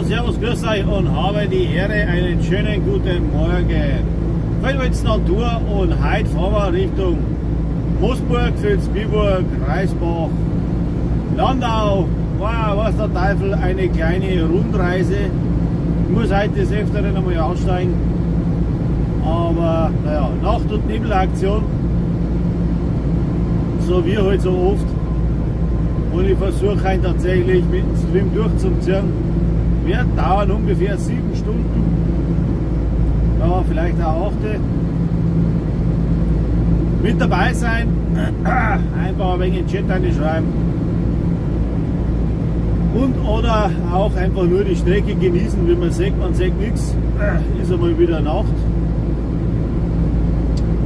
servus, grüß euch und habe die Ehre, einen schönen guten Morgen. Feldwitz Natur und heute fahren wir Richtung Moosburg, Vilsbiburg, Reisbach, Landau, wow, was der Teufel, eine kleine Rundreise. Ich muss heute des Öfteren einmal aussteigen, aber naja, Nacht- und Nebelaktion, so wie halt so oft. Und ich versuche heute tatsächlich mit dem Stream durchzuziehen. Wird dauern ungefähr 7 Stunden, ja, vielleicht auch 8. Mit dabei sein, einfach ein wenig in den Chat einschreiben und oder auch einfach nur die Strecke genießen, wie man sieht nichts, ist einmal wieder Nacht.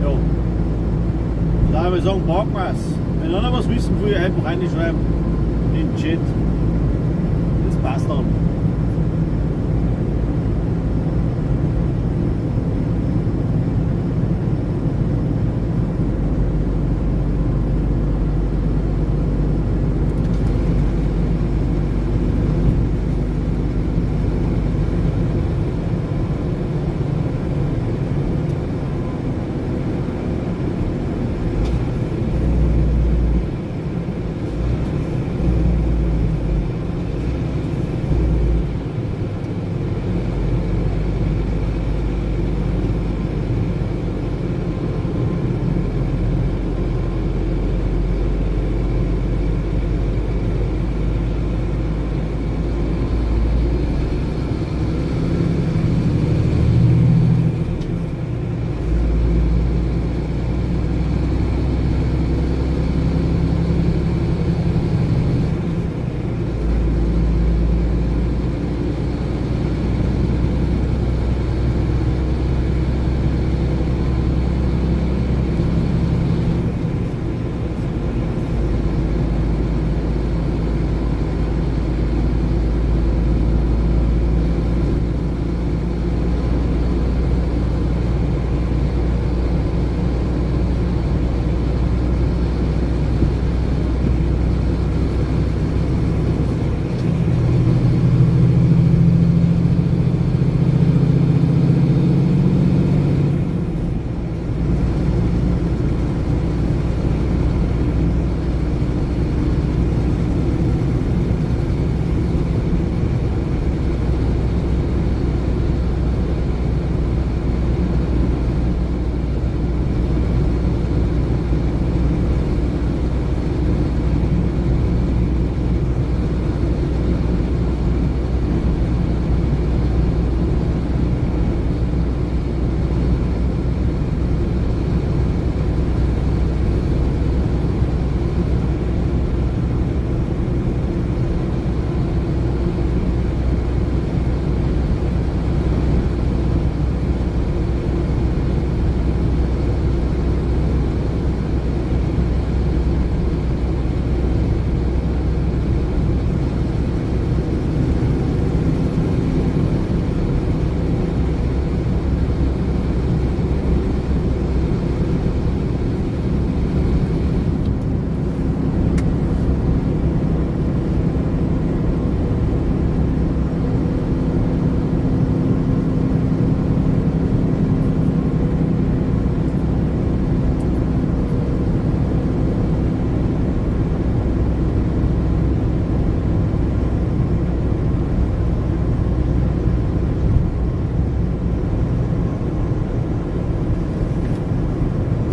Ja, da würde ich sagen, packen wir es. Wenn einer was wissen will, einfach reinschreiben in den Chat. Das passt dann.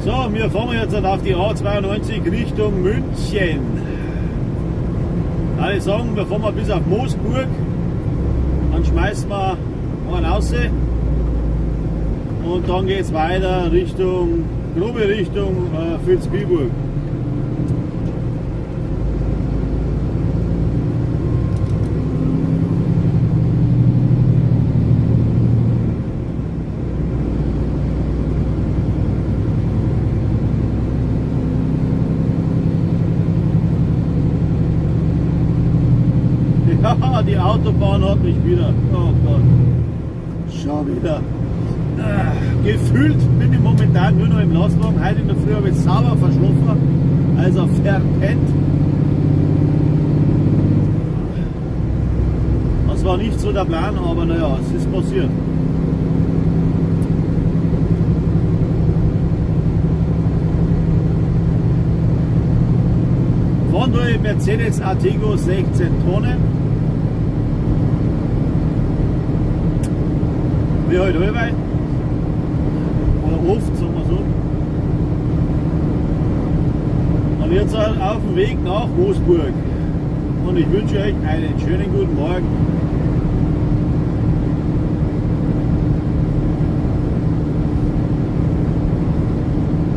So, wir fahren jetzt auf die A92 Richtung München. Da ich sagen, wir fahren bis auf Moosburg, dann schmeißen wir einen raus und dann geht es weiter Richtung, grobe Richtung Vilsbiburg. Ja, die Autobahn hat mich wieder. Oh Gott. Schon wieder. Gefühlt bin ich momentan nur noch im Lastwagen. Heute in der Früh habe ich sauber verschlafen. Also verpennt. Das war war nicht so der Plan, aber naja, es ist passiert. Fahren durch Mercedes Artigo 16 Tonnen. Wie halt allweil. Oder oft, sagen wir so. Und jetzt halt auf dem Weg nach Moosburg. Und ich wünsche euch einen schönen guten Morgen.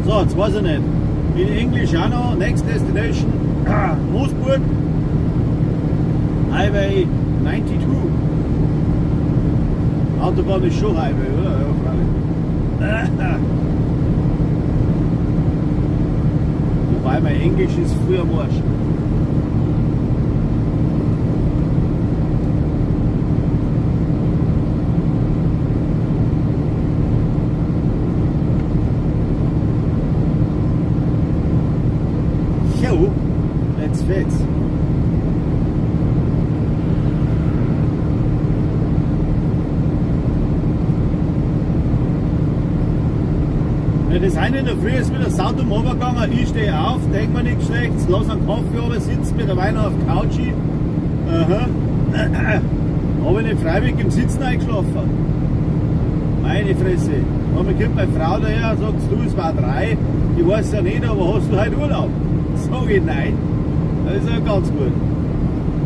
So, jetzt weiß ich nicht. In Englisch auch noch, next destination, Moosburg, Highway 92. Autobahn ist schon Highway, oder? Ja, freilich. Wobei mein Englisch ist früher am Arsch. Jo, let's fetz. Ja, das eine in der Früh ist wieder saudumm runtergegangen, ich stehe auf, denke mir nichts Schlechtes, lass einen Kaffee runter, sitze mit der Wein auf der Couch. Habe ich nicht freiwillig im Sitzen eingeschlafen. Meine Fresse. Und dann kommt meine Frau daher und sagt, du, es war 3, ich weiß ja nicht, aber hast du heute Urlaub? Sag ich nein. Das ist ja ganz gut.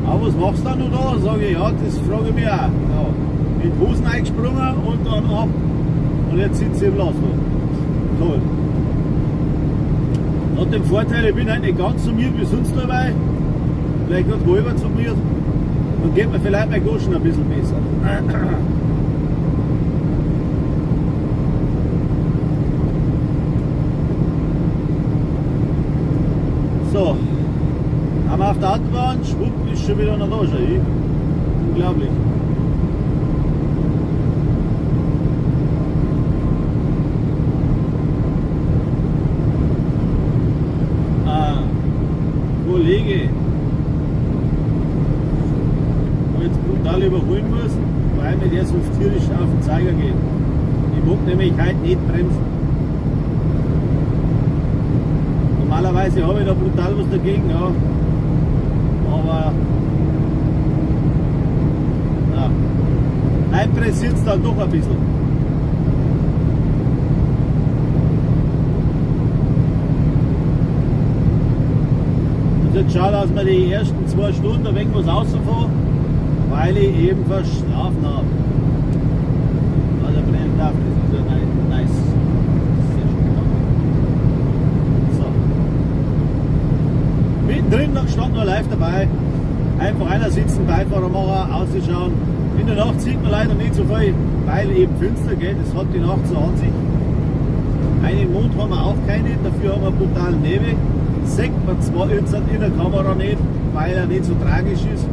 Aber was machst du dann noch da? Sag ich, ja, das frage ich mich auch. Ja. Mit Hosen eingesprungen und dann ab. Und jetzt sitze ich im Laster. Toll. Hat den Vorteil, ich bin halt nicht ganz so miert wie sonst dabei. Vielleicht gerade halber zu miert. Dann geht mir vielleicht mein Goschen ein bisschen besser. So, haben wir auf der Autobahn, schwupp, ist schon wieder noch da, schon. Unglaublich. Kollege, wo jetzt brutal überholen muss, weil mir der so tierisch auf den Zeiger geht. Ich mag nämlich halt nicht bremsen. Normalerweise habe ich da brutal was dagegen, ja. Aber ja, heute pressiert es dann doch ein bisschen. Jetzt schauen, dass wir die ersten 2 Stunden ein wenig was rausfahren, weil ich eben verschlafen habe. Also brennt auf, das ist ein nice. So. Mittendrin stand noch live dabei. Einfach einer sitzen, Beifahrer machen, ausschauen. In der Nacht sieht man leider nicht so viel, weil eben finster geht. Es hat die Nacht so an sich. Einen Mond haben wir auch keine, dafür haben wir brutalen Nebel. Sieht man zwar jetzt in der Kamera nicht, weil er nicht so tragisch ist.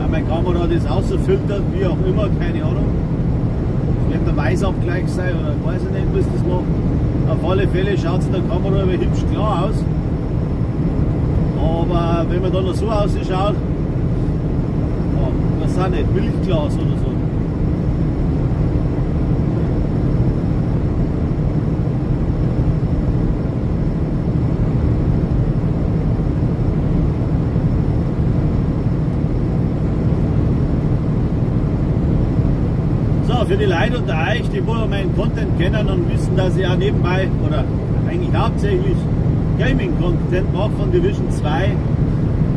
Meine Kamera das außerfiltert, wie auch immer, keine Ahnung. Es wird der Weißabgleich sein oder weiß ich nicht, was das macht. Auf alle Fälle schaut es in der Kamera aber hübsch klar aus. Aber wenn man da noch so ausschaut, ja, das sind nicht Milchglas oder so. Für die Leute unter euch, die wohl meinen Content kennen und wissen, dass ich auch nebenbei oder eigentlich hauptsächlich Gaming-Content mache von Division 2.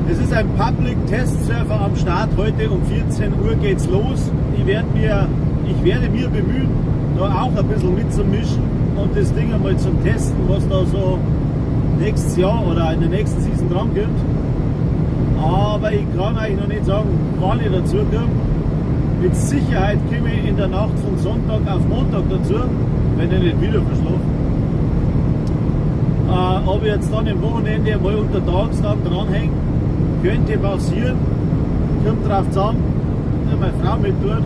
Es ist ein Public Test Server am Start. Heute um 14 Uhr geht's los. Ich werde mir bemühen, da auch ein bisschen mitzumischen und das Ding einmal zum Testen, was da so nächstes Jahr oder in der nächsten Season dran kommt. Aber ich kann euch noch nicht sagen, wann ich dazu komme. Mit Sicherheit komme ich in der Nacht von Sonntag auf Montag dazu, wenn ich nicht wieder verschlafe. Ob ich jetzt dann im Wochenende mal unter Tags dann dranhänge, könnte passieren. Kommt drauf zusammen, wenn meine Frau mit tut.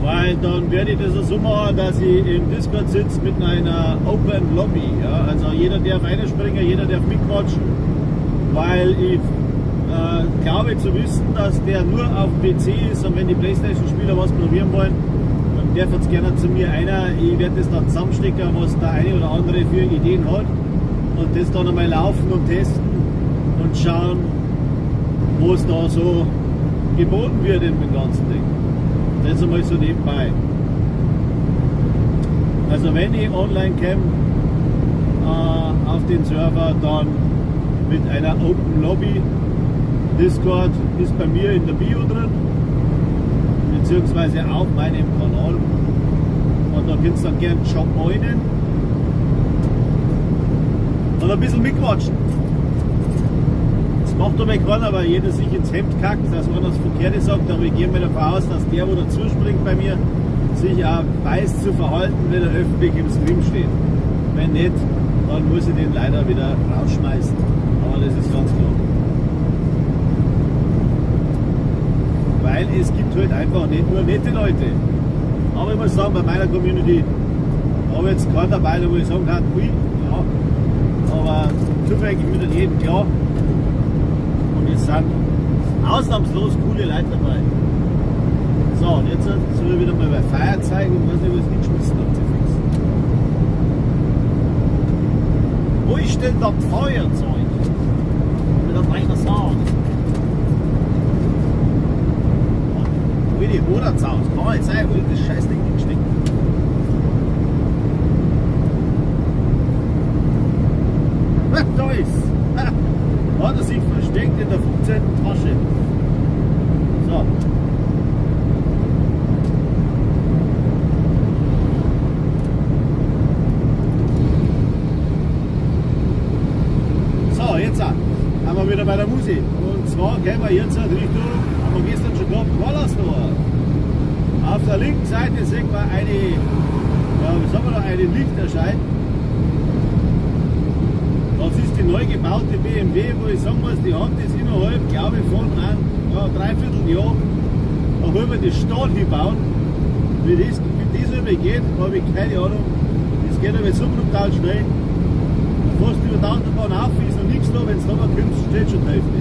Weil dann werde ich das so machen, dass ich im Discord sitze mit einer Open Lobby. Ja? Also jeder darf reinspringen, jeder darf mitquatschen, weil ich glaube zu wissen, dass der nur auf PC ist und wenn die Playstation-Spieler was probieren wollen, dann darf jetzt gerne zu mir einer. Ich werde das dann zusammenstecken, was der eine oder andere für Ideen hat und das dann einmal laufen und testen und schauen, wo es da so geboten wird in dem ganzen Ding. Das einmal so nebenbei. Also wenn ich online komme auf den Server, dann mit einer Open Lobby. Discord ist bei mir in der Bio drin, beziehungsweise auf meinem Kanal. Und da könnt ihr dann gerne joinen und ein bisschen mitquatschen. Das macht aber keiner, weil jeder sich ins Hemd kackt, dass man das Verkehrte sagt, aber ich gehe mir davon aus, dass der, wo dazu springt bei mir, sich auch weiß zu verhalten, wenn er öffentlich im Stream steht. Wenn nicht, dann muss ich den leider wieder rausschmeißen. Aber das ist ganz klar. Weil es gibt halt einfach nicht nur nette Leute. Aber ich muss sagen, bei meiner Community habe ich jetzt keinen dabei, wo ich sagen kann, ui, ja, aber zufällig mit jedem klar. Und es sind ausnahmslos coole Leute dabei. So, und jetzt soll ich wieder mal bei Feier zeigen und weiß nicht, was ich geschmissen habe. Wo ist denn das Feuerzeug? Will das einer sagen? Wo ist die Hoderzaus? Kann jetzt sein, wo ich das Scheißding hinsteckt. Da ist! Hat er sich versteckt in der 15. Tasche. So. Jetzt sind wir wieder bei der Musik. Und zwar gehen wir jetzt Richtung, haben wir gestern schon gehabt, Wallersdorf. Auf der linken Seite sieht man eine, ja, wie sagen wir da, eine Lichterschein. Das ist die neu gebaute BMW, wo ich sagen muss, die haben das innerhalb, glaube ich, von einem Dreivierteljahr auch über die Stadt gebaut. Wie das übergeht, habe ich keine Ahnung. Das geht aber so brutal schnell. Fast über die Autobahn auf ist noch nichts da, wenn es da mal kommt, steht schon die Hälfte.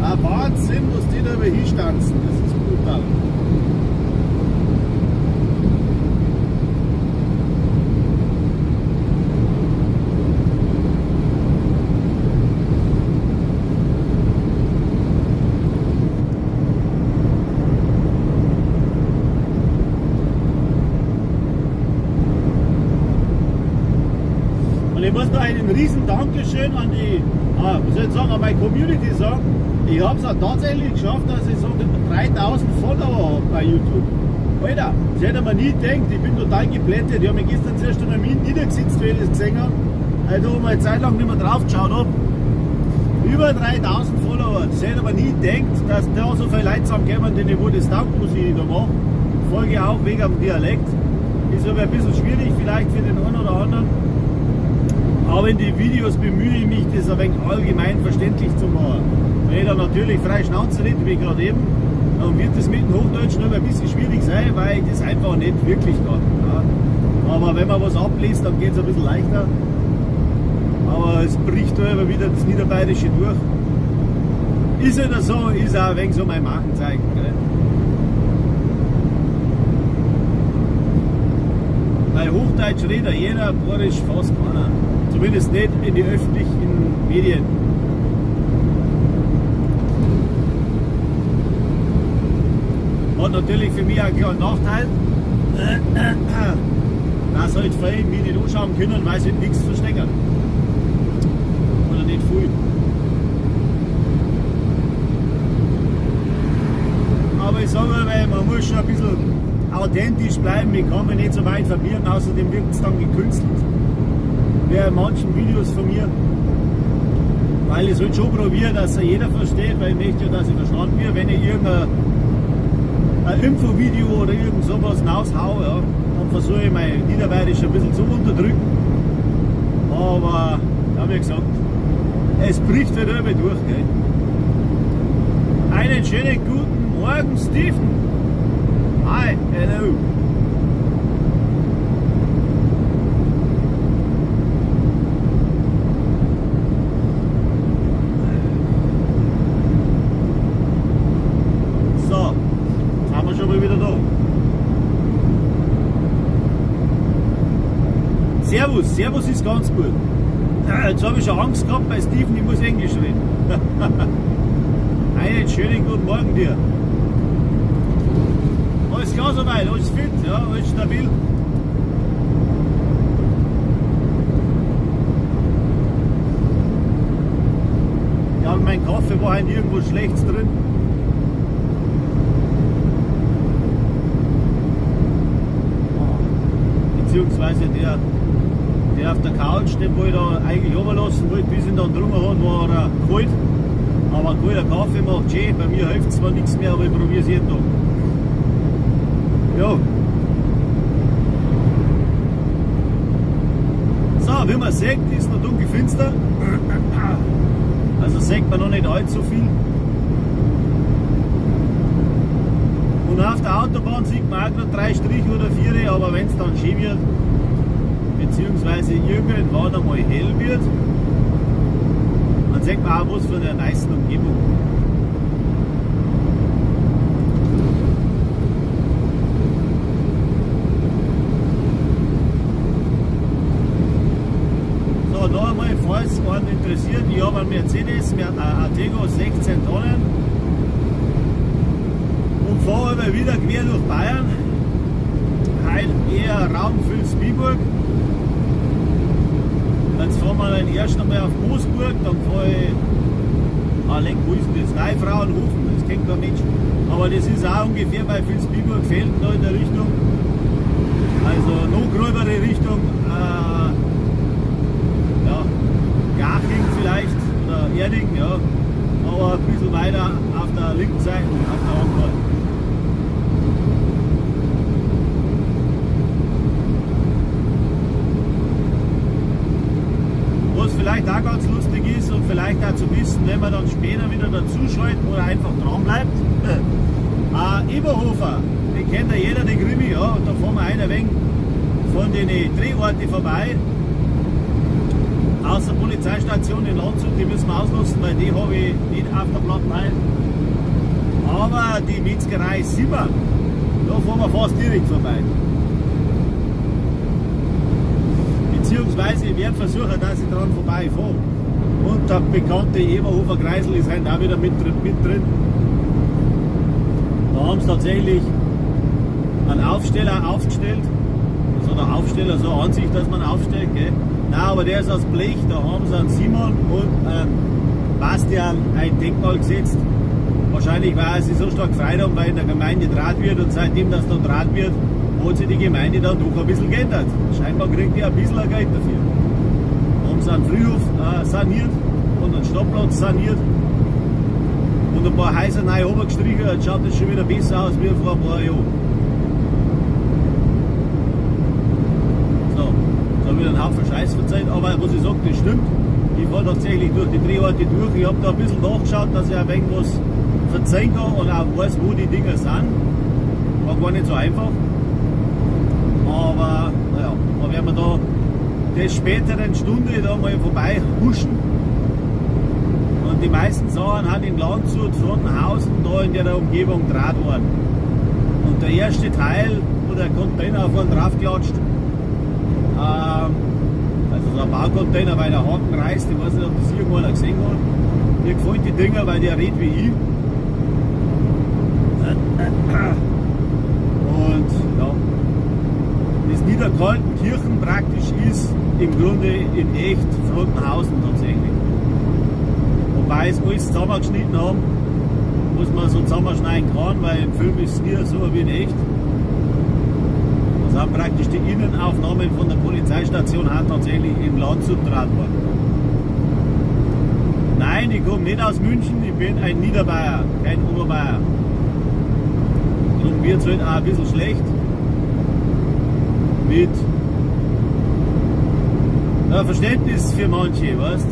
Ein Wahnsinn, was die da über hinstanzen, das ist brutal. Ich muss noch einen riesen Dankeschön an die, wie soll ich sagen, an meine Community sagen. Ich habe es auch tatsächlich geschafft, dass ich so 3000 Follower habe bei YouTube. Alter, das hätte man nie gedacht, ich bin total geplättet. Ich habe mich gestern zuerst einmal niedergesetzt, weil ich es gesehen habe, weil ich da mal eine Zeit lang nicht mehr drauf geschaut habe. Über 3000 Follower, das hätte man nie gedacht, dass da so viele Leute zusammenkommen, die wo das taugt, was ich da mache. Folge auch wegen dem Dialekt. Ist aber ein bisschen schwierig, vielleicht für den einen oder anderen. Aber in den Videos bemühe ich mich, das ein wenig allgemein verständlich zu machen. Wenn ich dann natürlich frei Schnauze rede, wie gerade eben, dann wird das mit dem Hochdeutsch noch ein bisschen schwierig sein, weil ich das einfach nicht wirklich kann. Ja. Aber wenn man was abliest, dann geht es ein bisschen leichter. Aber es bricht da immer wieder das Niederbayerische durch. Ist ja so, ist auch ein wenig so mein Markenzeichen. Gell? Bei Hochdeutsch redet jeder, Bayerisch fast keiner. Zumindest nicht in die öffentlichen Medien. Hat natürlich für mich auch einen kleinen Nachteil, dass halt viele mich nicht anschauen können, weil sie halt nichts verstecken. Oder nicht viel. Aber ich sage mal, man muss schon ein bisschen authentisch bleiben, ich kann mich nicht so weit verlieren, außerdem wirkt es dann gekünstelt. Wie in manchen Videos von mir, weil ich es halt schon probiere, dass jeder versteht, weil ich möchte ja, dass ich verstanden wird, wenn ich irgendein Infovideo oder irgend sowas raushaue, ja, dann versuche ich mein Niederbayerisch ein bisschen zu unterdrücken, aber wie gesagt, es bricht halt immer durch. Gell? Einen schönen guten Morgen, Steven. Hi, hello. Servus, Servus ist ganz gut. Jetzt habe ich schon Angst gehabt bei Steven, ich muss Englisch reden. Einen schönen guten Morgen dir. Alles klar soweit, alles fit, ja, alles stabil. Ja, mein Kaffee war halt irgendwo schlecht drin. Beziehungsweise der auf der Couch, den wo ich da eigentlich runterlassen wollte, bis ihn dann drungen hat, war er kalt. Aber kalter Kaffee macht schön, bei mir hilft zwar nichts mehr, aber ich probiere es jeden Tag. Ja. So, wie man sieht, ist noch dunkelfinster. Also sieht man noch nicht allzu viel. Und auf der Autobahn sieht man auch nur 3 Striche oder 4, aber wenn es dann schön wird, beziehungsweise irgendwann einmal hell wird, dann sieht man auch was von der nice Umgebung. So, noch einmal, falls einen interessiert, ich habe einen Mercedes, Artego 16 Tonnen und fahre immer wieder quer durch Bayern, halt eher Raum Vilsbiburg. Jetzt fahren wir dann erst einmal auf Moosburg, dann fahre ich, wo ist denn das? Neufrauenhofen, das kennt kein Mensch. Aber das ist auch ungefähr bei Vilsbiburg, Felden da in der Richtung. Also noch gröbere Richtung, ja, Garching vielleicht oder Erding, ja. Aber ein bisschen weiter auf der linken Seite, auf der Anfahrt. Was vielleicht auch ganz lustig ist und vielleicht auch zu wissen, wenn man dann später wieder dazuschalten oder einfach dran bleibt. Eberhofer, den kennt ja jeder, den Krimi, ja, und da fahren wir ein wenig von den Drehorten vorbei. Aus der Polizeistation in Landshut, die müssen wir auslassen, weil die habe ich nicht auf der Platte. Aber die Metzgerei Simmer, da fahren wir fast direkt vorbei. Beziehungsweise ich werde versuchen, dass ich dran vorbeifahre. Und der bekannte Eberhofer Kreisel ist halt auch wieder mit drin. Da haben sie tatsächlich einen Aufsteller aufgestellt. Also der Aufsteller so an sich, dass man aufstellt. Gell? Nein, aber der ist aus Blech. Da haben sie einen Simon und einen Bastian ein Denkmal gesetzt. Wahrscheinlich, weil sie so stark gefreut haben, weil in der Gemeinde Draht wird. Und seitdem das da Draht wird, hat sich die Gemeinde dann doch ein bisschen geändert. Scheinbar kriegt die ein bisschen Geld dafür. Haben sie einen Friedhof saniert und einen Stadtplatz saniert und ein paar Häuser neu runtergestrichen. Jetzt schaut das schon wieder besser aus wie vor ein paar Jahren. So, jetzt habe ich einen Haufen Scheiß verzeiht, aber was ich sage, das stimmt. Ich fahre tatsächlich durch die Drehorte durch. Ich habe da ein bisschen nachgeschaut, dass ich auch irgendwas verzeihen kann und auch weiß, wo die Dinger sind. War gar nicht so einfach. Aber naja, da werden wir da des späteren Stunde da mal vorbei huschen. Und die meisten Sachen haben in Landshut, Frontenhausen, da in der Umgebung Draht worden. Und der erste Teil, wo der Container vorne draufklatscht, also so ein Baucontainer, weil der Haken reißt, ich weiß nicht, ob das irgendwann gesehen hat. Mir gefallen die Dinger, weil der redet wie ich. Und ja, das Niederkaltenkirchen praktisch ist im Grunde in echt Frontenhausen tatsächlich. Wobei es alles zusammengeschnitten haben, was man so zusammenschneiden kann, weil im Film ist es nie so wie in echt. Das sind praktisch die Innenaufnahmen von der Polizeistation hat tatsächlich im Landshut Draht worden. Nein, ich komme nicht aus München, ich bin ein Niederbayer, kein Oberbayer. Darum wird es halt auch ein bisschen schlecht mit Verständnis für manche, weißt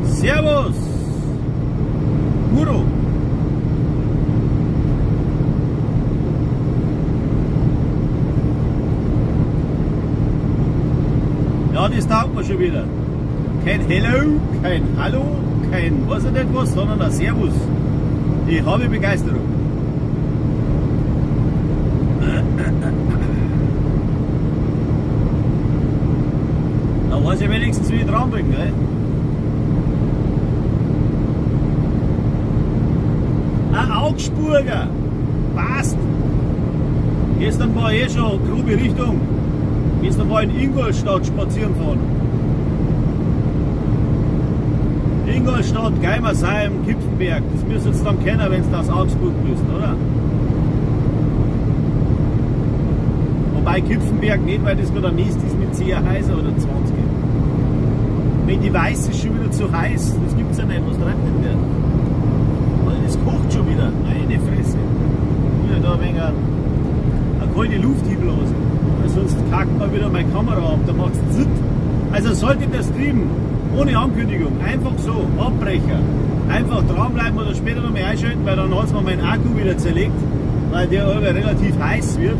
du? Servus! Muro! Ja, das taugt mir schon wieder. Kein Hello, kein Hallo, kein was ich nicht was, sondern ein Servus. Ich habe Begeisterung. weiß ich wenigstens, wie ich dran bin, gell? Ein Augsburger, passt. Gestern war schon grobe Richtung. Gestern war in Ingolstadt spazieren fahren. Ingolstadt, Geimersheim, Kipfenberg, das müsst ihr dann kennen, wenn ihr aus Augsburg bist, oder? Wobei Kipfenberg nicht, weil das gerade ein Nest ist mit 10 heißer oder 20. Wenn die Weiß ist schon wieder zu heiß, das gibt es ja nicht, was treibt denn der? Das kocht schon wieder, meine Fresse. Wieder da ein wenig eine kalte Luft hinblasen. Sonst kackt man wieder meine Kamera ab, da macht es zitt. Also sollte der Stream ohne Ankündigung einfach so, Abbrecher, einfach dranbleiben oder später noch mal einschalten, weil dann hat es mir meinen Akku wieder zerlegt, weil der relativ heiß wird.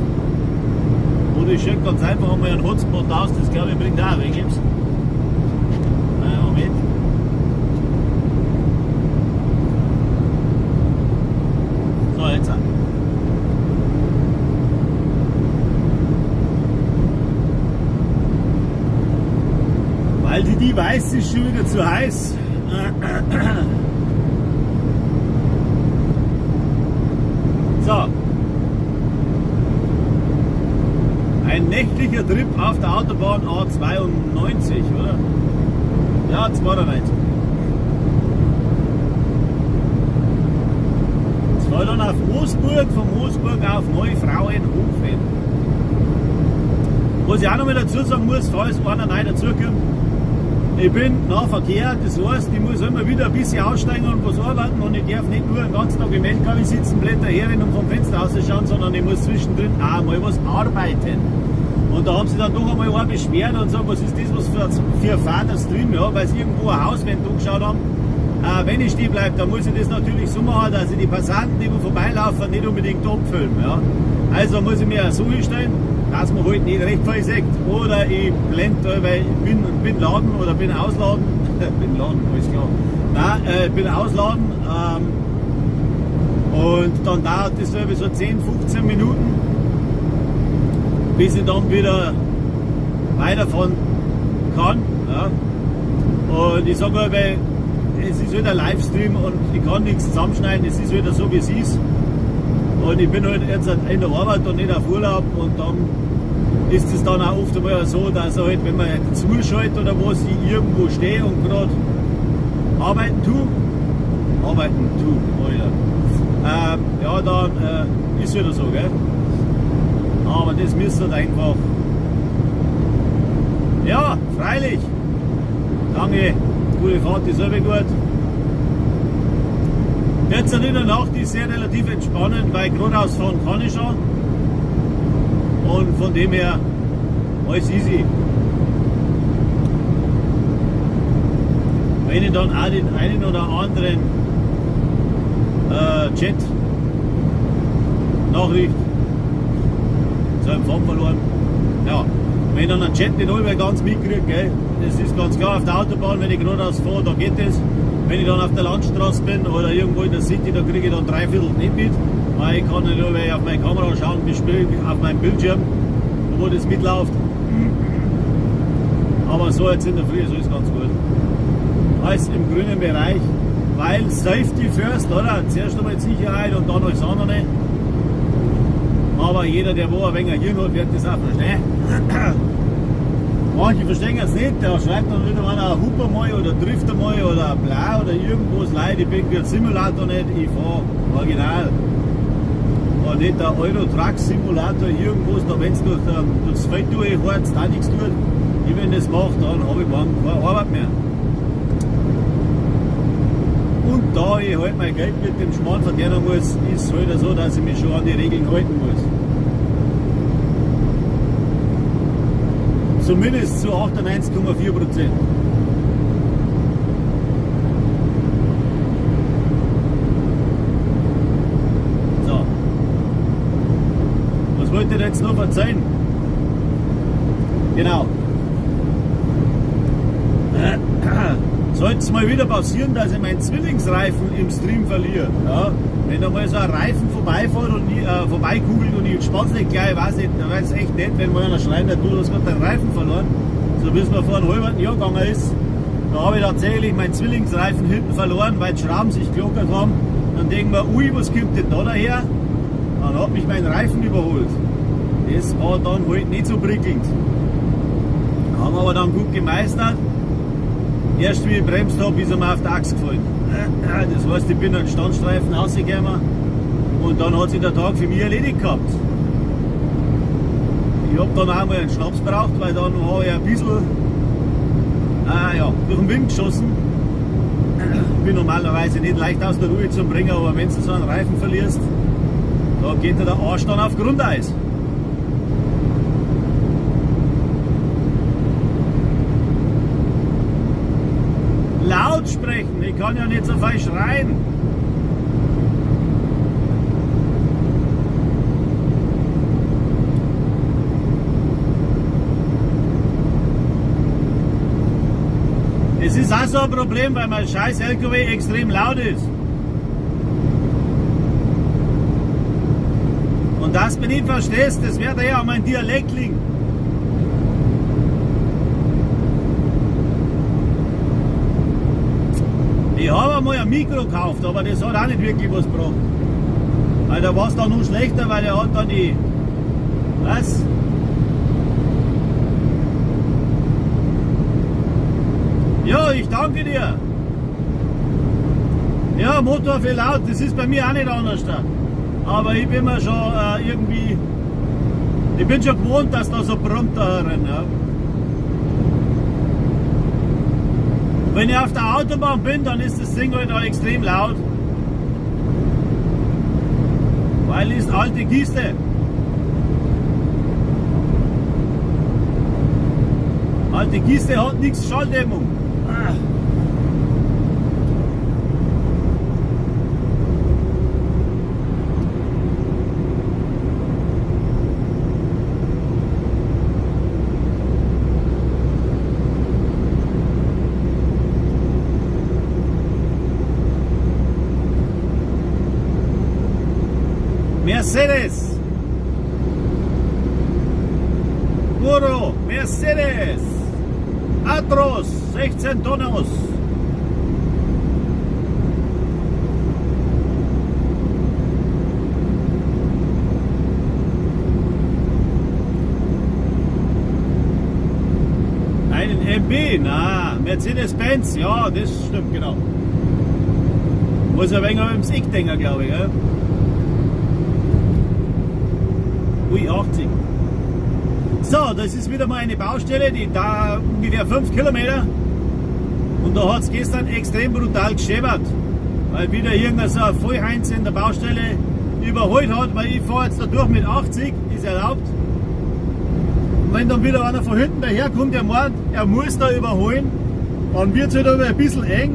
Oder ich schalte ganz einfach einmal einen Hotspot aus, das glaube ich bringt auch weg. Moment. So, jetzt an. Weil die weiß, ist schon wieder zu heiß. So. Ein nächtlicher Trip auf der Autobahn A92, oder? Ja, 92. Jetzt fahr dann auf Moosburg, von Moosburg auf Neufrauenhofen. Was ich auch noch mal dazu sagen muss, falls einer neu dazukommt, ich bin nach Verkehr, das heißt, ich muss immer wieder ein bisschen aussteigen und was arbeiten und ich darf nicht nur den ganzen Tag im LKW sitzen, Blätter herren und vom Fenster rausschauen, sondern ich muss zwischendrin auch mal was arbeiten. Und da haben sie dann doch einmal einen beschwert und sagen, was ist das was für ein fader Stream, ja, weil sie irgendwo eine Hauswand angeschaut haben. Wenn ich stehen bleibe, dann muss ich das natürlich so machen, dass ich die Passanten, die vorbeilaufen, nicht unbedingt abfilmen. Ja. Also muss ich mir so hinstellen, dass man halt nicht recht viel sieht. Oder ich blende, weil ich bin laden oder bin ausladen. Bin laden, alles klar. Nein, bin ausladen. Und dann dauert das so 10, 15 Minuten, bis ich dann wieder weiterfahren kann. Ja. Und ich sage mal, weil es ist halt ein Livestream und ich kann nichts zusammenschneiden, es ist wieder so wie es ist. Und ich bin halt jetzt in der Arbeit und nicht auf Urlaub und dann ist es dann auch oft einmal so, dass halt, wenn man zuschaltet oder was, ich irgendwo stehe und gerade arbeiten tue, Alter. Ja, dann ist wieder so, gell? Aber das müsste halt einfach, ja, freilich, lange, gute Fahrt ist selber gut. Jetzt in der Nacht ist sehr relativ entspannend, weil geradeaus fahren kann ich schon. Und von dem her alles easy. Wenn ich dann auch den einen oder anderen Chat-Nachricht zu Empfang verloren. Ja, wenn ich dann einen Chat nicht allweil ganz mitkriege, gell, das ist ganz klar, auf der Autobahn, wenn ich geradeaus fahre, da geht es. Wenn ich dann auf der Landstraße bin oder irgendwo in der City, da kriege ich dann 3/4 nicht mit, weil ich kann nicht nur auf meine Kamera schauen, auf meinem Bildschirm, wo das mitläuft. Aber so jetzt in der Früh, so ist ganz gut. Alles im grünen Bereich, weil Safety first, oder? Zuerst einmal Sicherheit und dann alles andere. Aber jeder, der wo ein wenig hier hat, wird das auch verstehen. Manche verstehen es nicht, der schreibt dann wieder einer Huper mal oder trifft mal oder blau oder irgendwas. Leid, ich bin der Simulator nicht, ich fahre original. Und nicht der Euro-Truck-Simulator irgendwas, da wenn es durchs Feld durchheizt, da nichts tut. Ich, wenn das mache, dann habe ich morgen keine Arbeit mehr. Und da ich halt mein Geld mit dem Schmarrn verdienen muss, ist es halt so, dass ich mich schon an die Regeln halten muss. Zumindest zu 98,4%. So. Was wollte ich jetzt noch erzählen? Genau. Sollte es mal wieder passieren, dass ich meinen Zwillingsreifen im Stream verliere, ja? Wenn da mal so ein Reifen vorbeifährt und vorbeikugelt und ich spann's nicht gleich, weiß echt nicht, wenn mal einer schreit, du hast gerade deinen Reifen verloren, so wie es mir vor einem halben Jahr gegangen ist. Da habe ich tatsächlich meinen Zwillingsreifen hinten verloren, weil die Schrauben sich gelockert haben. Dann denken wir, ui, was kommt denn da daher? Dann hat mich mein Reifen überholt. Das war dann halt nicht so prickelnd. Haben wir aber dann gut gemeistert. Erst wie ich bremst habe, ist er mir auf die Achse gefallen. Das heißt, ich bin an den Standstreifen rausgekommen und dann hat sich der Tag für mich erledigt gehabt. Ich habe dann auch mal einen Schnaps gebraucht, weil dann habe ich ein bisschen durch den Wind geschossen. Ich bin normalerweise nicht leicht aus der Ruhe zu bringen, aber wenn du so einen Reifen verlierst, da geht dir der Arsch dann auf Grundeis. Laut sprechen, ich kann ja nicht so viel schreien. Es ist auch so ein Problem, weil mein scheiß LKW extrem laut ist. Und das du nicht verstehst, das wird ja an meinem Dialekt liegen. Ich habe einmal ein Mikro gekauft, aber das hat auch nicht wirklich was gebracht. Weil da war es dann nur schlechter, weil er hat dann die... Was? Ja, ich danke dir. Ja, Motor viel laut, das ist bei mir auch nicht anders. Aber ich bin mir schon irgendwie... Ich bin schon gewohnt, dass da so brummt da herin. Ja. Wenn ich auf der Autobahn bin, dann ist das Ding halt auch extrem laut. Weil es ist alte Kiste. Alte Kiste hat nichts Schalldämmung. Mercedes. Puro, Mercedes. Atros, 16 Tonnes. Einen MB, na, Mercedes-Benz, ja, das stimmt genau. Muss ein wenig ums Eck denken, glaube ich. Ja? Ui, 80. So, das ist wieder mal eine Baustelle, die da ungefähr 5 Kilometer. Und da hat es gestern extrem brutal gescheppert. Weil wieder irgendein so ein Vollheinz in der Baustelle überholt hat, weil ich fahre jetzt da durch mit 80, ist erlaubt. Und wenn dann wieder einer von hinten daherkommt, der meint, er muss da überholen, dann wird es halt aber ein bisschen eng.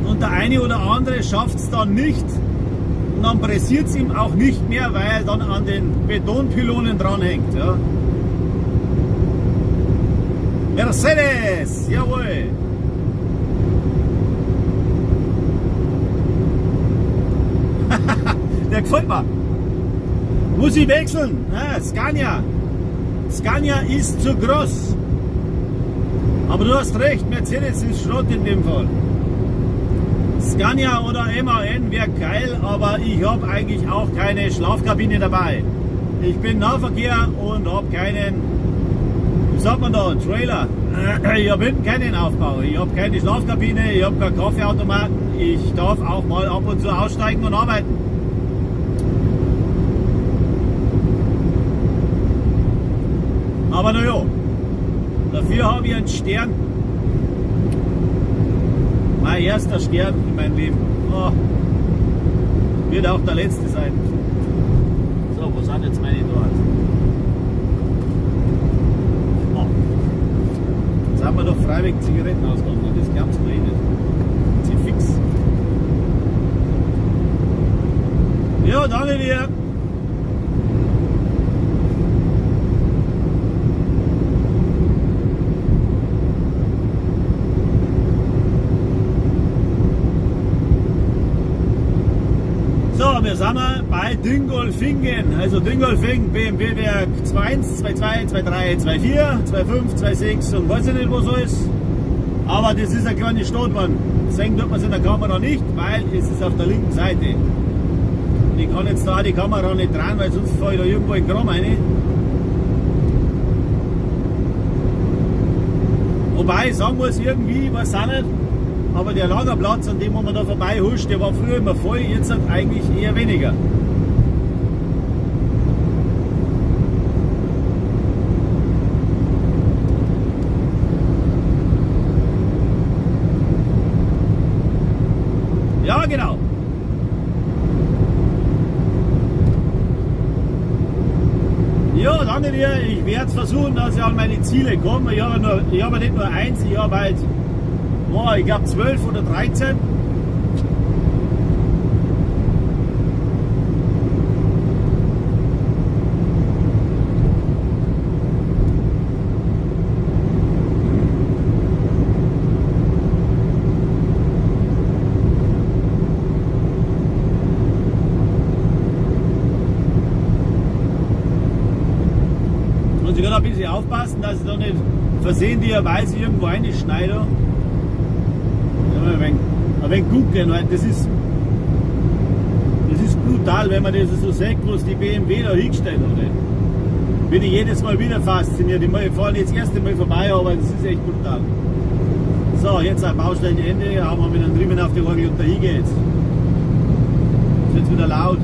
Und der eine oder andere schafft es dann nicht. Und dann pressiert es ihm auch nicht mehr, weil er dann an den Betonpylonen dranhängt. Ja. Mercedes, jawohl. Der gefällt mir. Muss ich wechseln? Ja, Scania. Scania ist zu groß. Aber du hast recht, Mercedes ist Schrott in dem Fall. Scania oder MAN wäre geil, aber ich habe eigentlich auch keine Schlafkabine dabei. Ich bin Nahverkehr und habe keinen, wie sagt man da, Trailer. Ich habe hinten keinen Aufbau. Ich habe keine Schlafkabine, ich habe keinen Kaffeeautomaten. Ich darf auch mal ab und zu aussteigen und arbeiten. Aber naja, dafür habe ich einen Stern. Mein erster Stern in meinem Leben. Oh, wird auch der letzte sein. So, wo sind jetzt meine dort? Oh. Jetzt haben wir doch freiwillig Zigaretten ausgegangen. Das glaubst du eh nicht. Sie fix. Ja, danke dir. Wir sind bei Dingolfingen, also Dingolfing, BMW-Werk 2.1, 2.2, 2.3, 2.4, 2.5, 2.6 und weiß ich nicht was alles. Aber das ist eine kleine Stadt, man. Sehen tut man es in der Kamera nicht, weil es ist auf der linken Seite. Ich kann jetzt da die Kamera nicht dran, weil sonst fahre ich da irgendwo in Kram rein. Wobei ich sagen muss, irgendwie, ich weiß auch nicht, aber der Lagerplatz, an dem wo man da vorbei huscht, der war früher immer voll, jetzt halt eigentlich eher weniger. Ja, genau. Ja, danke dir. Ich werde versuchen, dass ich an meine Ziele komme. Ich habe nicht nur eins, ich habe halt, ich glaube 12 oder 13. Und ich kann ein bisschen aufpassen, dass ich da nicht versehentlicherweise irgendwo reinschneide. Ein wenig gucken, weil das ist brutal, wenn man das so sieht, was die BMW da hingestellt hat. Bin ich jedes Mal wieder fasziniert. Ich fahre jetzt das erste Mal vorbei, aber das ist echt brutal. So, jetzt ein Baustellenende, haben wir mit einem Drüben auf die Orgel und dahin geht's. Ist jetzt wieder laut.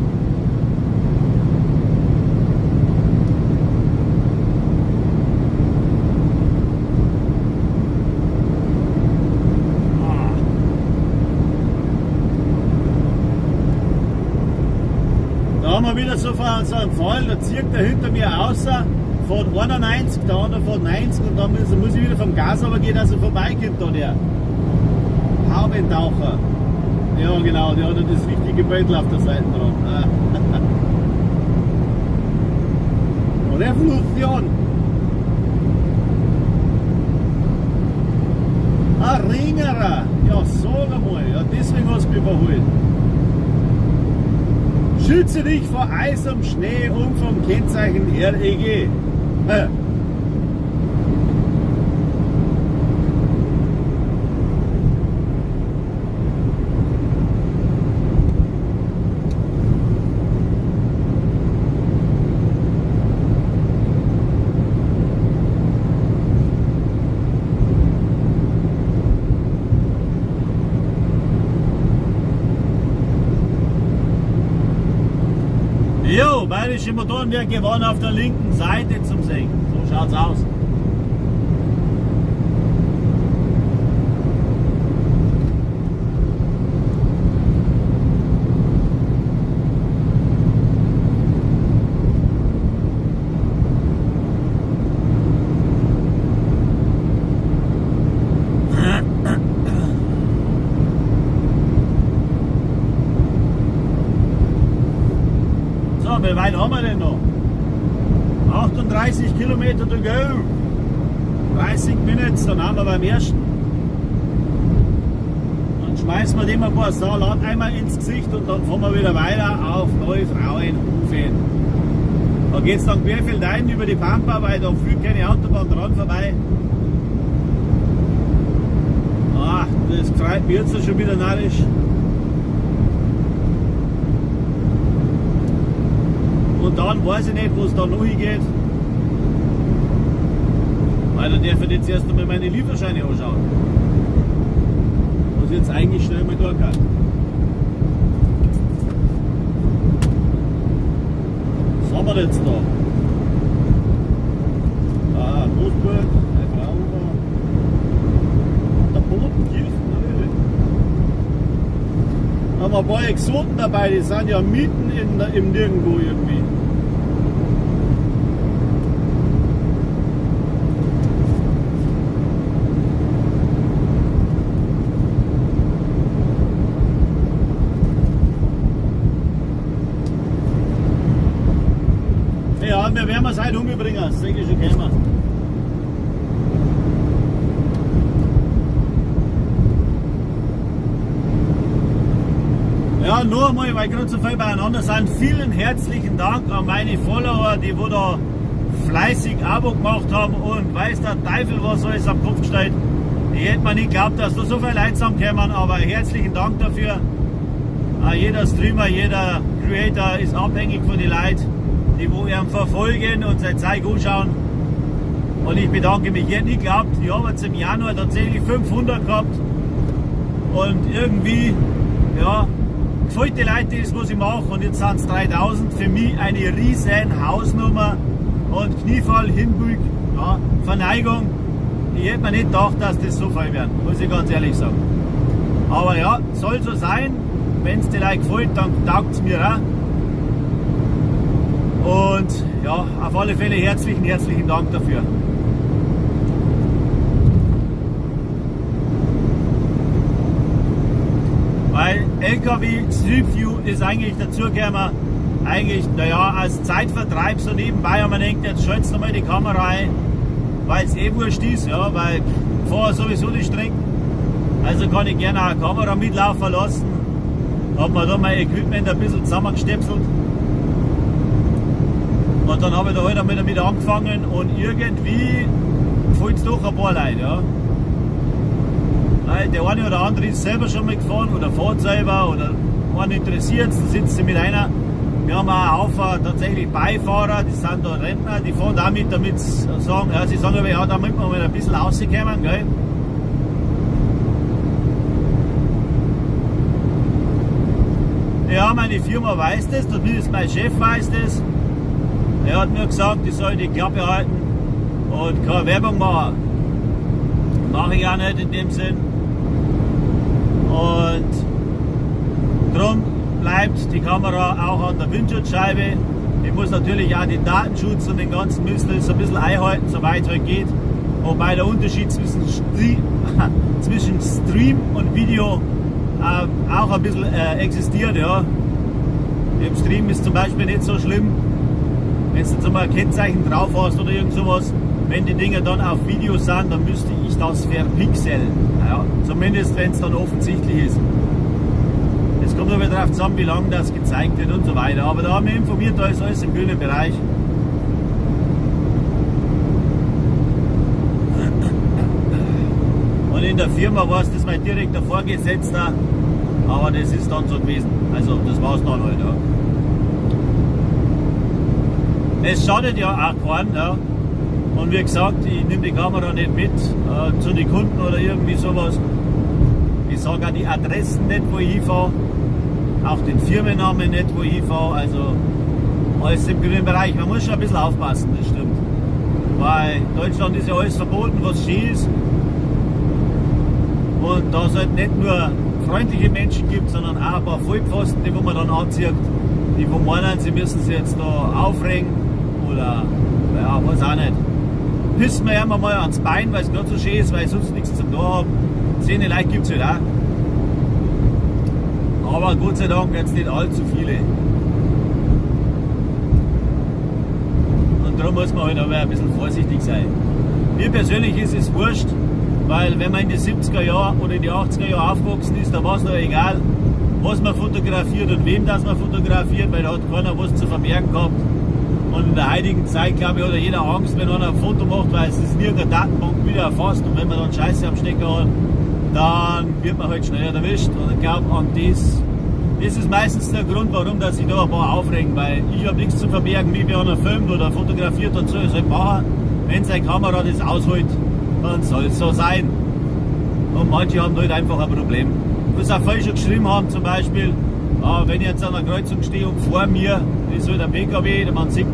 Da haben wir wieder so einen Fall, da zieht der hinter mir außer, fährt 91, der andere fährt 90 und dann muss ich wieder vom Gas runtergehen, dass er vorbeikommt, da der Haubentaucher. Ja genau, der hat das richtige Beutel auf der Seite drauf. Revolution! Ein Ringerer! Ja, sag einmal, ja, deswegen hast du mich überholt. Schütze dich vor Eis und Schnee und vom Kennzeichen REG. Jo, Bayerische Motorenwerke waren auf der linken Seite zum Sehen. So schaut's aus. Wie weit haben wir denn noch? 38 Kilometer to go. 30 Minuten, dann haben wir beim ersten. Dann schmeißen wir dem ein paar Salateimer ins Gesicht und dann fahren wir wieder weiter auf Neufrauenhofen. Da geht es dann querfeldein über die Pampa, weil da führt keine Autobahn dran vorbei. Ach, das freut mich jetzt schon wieder narrisch. Und dann weiß ich nicht, wo es da noch hingeht. Weil da darf ich jetzt erst einmal meine Lieferscheine anschauen. Was jetzt eigentlich schnell mal da kann. Was haben wir jetzt da? Moosburg, Neufrauenhofen. Der Bodenkirchen natürlich. Da haben wir ein paar Exoten dabei, die sind ja mitten im Nirgendwo irgendwie. Ja, wir werden es heute umbringen, das denke ich schon kennen. Ja, nur einmal, weil gerade so viel beieinander sind, vielen herzlichen Dank an meine Follower, die wo da fleißig Abo gemacht haben und weiß der Teufel, was alles am Kopf steht. Ich hätte mir nicht geglaubt, dass da so viele Leute zusammenkommen, aber herzlichen Dank dafür. Jeder Streamer, jeder Creator ist abhängig von den Leuten, die wo ihn verfolgen und sein Zeug anschauen. Und ich bedanke mich. Ich hätte nicht geglaubt, ich habe jetzt im Januar tatsächlich 500 gehabt. Und irgendwie, ja, gefällt die Leute das, was ich mache. Und jetzt sind es 3000. Für mich eine riesen Hausnummer. Und Kniefall, Hinbück, ja, Verneigung. Ich hätte mir nicht gedacht, dass das so viel werden, muss ich ganz ehrlich sagen. Aber ja, soll so sein. Wenn es dir Leute gefällt, dann taugt es mir auch. Und ja, auf alle Fälle herzlichen Dank dafür. Weil LKW Street View ist eigentlich dazugekommen, eigentlich, naja, als Zeitvertreib so nebenbei, und man denkt, jetzt schaltest du mal die Kamera ein, weil es eh wurscht ist, ja, weil ich fahre sowieso die Strecken, also kann ich gerne eine Kamera mitlaufen lassen. Habe mir da mein Equipment ein bisschen zusammengestepselt und dann habe ich da halt einmal damit angefangen und irgendwie gefällt es doch ein paar Leute, ja. Der eine oder andere ist selber schon mal gefahren oder fährt selber oder einen interessiert es, da sitzt sie mit einer. Wir haben auch einen Haufen tatsächlich Beifahrer, die sind da Rentner, die fahren damit, damit sie sagen, ja, sie sagen aber, ja, damit wir mal ein bisschen rauskommen, gell. Ja, meine Firma weiß das, zumindest mein Chef weiß das. Er hat mir gesagt, ich soll die Klappe halten und keine Werbung machen. Mache ich auch nicht in dem Sinn. Und darum bleibt die Kamera auch an der Windschutzscheibe. Ich muss natürlich auch den Datenschutz und den ganzen Mist so ein bisschen einhalten, soweit es halt geht. Wobei der Unterschied zwischen Stream und Video auch ein bisschen existiert, ja. Im Stream ist zum Beispiel nicht so schlimm, wenn du jetzt mal ein Kennzeichen drauf hast oder irgend sowas. Wenn die Dinger dann auf Video sind, dann müsste ich das verpixeln. Ja, zumindest wenn es dann offensichtlich ist. Es kommt aber darauf zusammen, wie lange das gezeigt wird und so weiter. Aber da haben wir informiert, da ist alles im grünen Bereich. Und in der Firma war es das mein direkter Vorgesetzter, aber das ist dann so gewesen. Also das war es dann halt. Ja. Es schadet ja auch keinen. Ja. Und wie gesagt, ich nehme die Kamera nicht mit zu den Kunden oder irgendwie sowas. Ich sage auch die Adressen nicht, wo ich hinfahre. Auch den Firmennamen nicht, wo ich hinfahre. Also alles im grünen Bereich. Man muss schon ein bisschen aufpassen, das stimmt. Weil in Deutschland ist ja alles verboten, was schön ist. Und da es halt nicht nur freundliche Menschen gibt, sondern auch ein paar Vollpfosten, die wo man dann anzieht, die wo meinen, sie müssen sich jetzt da aufregen oder, ja, weiß auch nicht. Pissen wir immer mal ans Bein, weil es gerade so schön ist, weil ich sonst nichts zum Tun habe. 10 Leute gibt es halt auch. Aber Gott sei Dank jetzt nicht allzu viele. Und darum muss man halt aber ein bisschen vorsichtig sein. Mir persönlich ist es wurscht, weil wenn man in die 70er Jahre oder in die 80er Jahre aufgewachsen ist, da war es noch egal, was man fotografiert und wem das man fotografiert, weil da hat keiner was zu verbergen gehabt. Und in der heutigen Zeit, glaube ich, hat jeder Angst, wenn einer ein Foto macht, weil es ist in irgendeiner Datenbank wieder erfasst. Und wenn man dann Scheiße am Stecker hat, dann wird man halt schneller erwischt. Und ich glaube, an das ist meistens der Grund, warum dass sich da ein paar aufregen. Weil ich habe nichts zu verbergen, wie mir einer filmt oder fotografiert und so. Ich soll machen, wenn seine Kamera das aushält, dann soll es so sein. Und manche haben halt einfach ein Problem. Was auch viele schon geschrieben haben, zum Beispiel, wenn ich jetzt an einer Kreuzung stehe und vor mir ist halt ein PKW, der man sieht,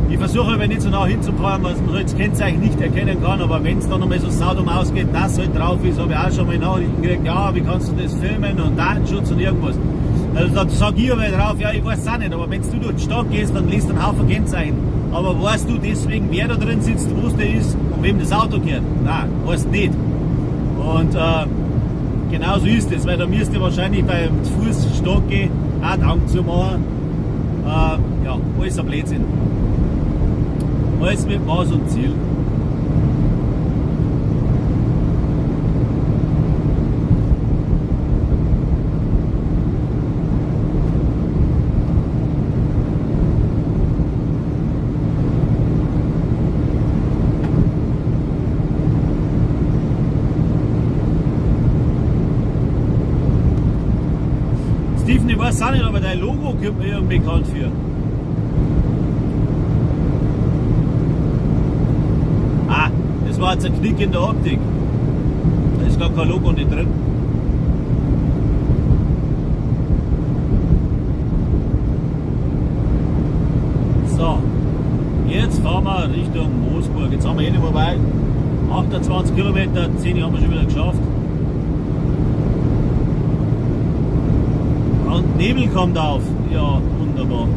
ich versuche aber nicht so nah hinzufahren, weil man halt das Kennzeichen nicht erkennen kann, aber wenn es dann einmal so saudum ausgeht, dass halt drauf ist, habe ich auch schon mal Nachrichten gekriegt, ja, wie kannst du das filmen und Datenschutz und irgendwas. Also da sage ich aber drauf, ja, ich weiß es auch nicht, aber wenn du durch die Stadt gehst, dann liest du einen Haufen Kennzeichen. Aber weißt du deswegen, wer da drin sitzt, wo es der ist und wem das Auto gehört? Nein, weißt nicht. Und genau so ist es, weil da müsst ihr wahrscheinlich beim Fuß stark gehen, auch Dank zu machen. Ja, alles ein Blödsinn. Alles mit Maß und Ziel. dein Logo kommt mir irgendwie bekannt für. Ah, das war jetzt ein Knick in der Optik. Da ist gar kein Logo nicht drin. So, jetzt fahren wir Richtung Moosburg. Jetzt haben wir hier vorbei. 28 Kilometer, 10 haben wir schon wieder geschafft. Und Nebel kommt auf. Ja, wunderbar.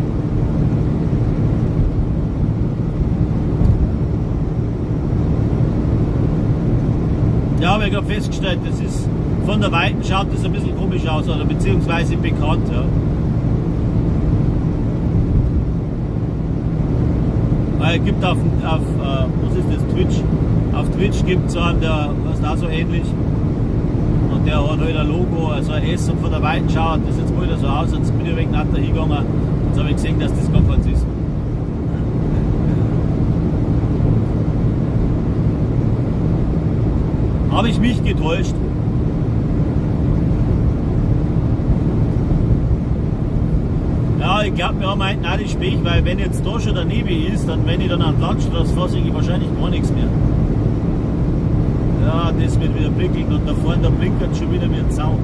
Ja, aber ich habe festgestellt, das ist von der Weiten schaut das ein bisschen komisch aus, oder beziehungsweise bekannt. Ja. Es gibt auf was ist das, Twitch? Auf Twitch gibt es einen, der ist auch so ähnlich. Und der hat halt ein Logo, also ein S, und von der Weiten schaut das jetzt mal wieder so aus, jetzt bin ich wegen Natter hingegangen, jetzt habe ich gesehen, dass das gar keins ist. Habe ich mich getäuscht? Ja, ich glaube, wir haben einen nein, Spech, weil wenn jetzt da schon der Nebel ist, dann wenn ich dann an Landstraße fahre, sehe ich wahrscheinlich gar nichts mehr. Ja, das wird wieder prickeln und da vorne der blinkert schon wieder wie ein Sau.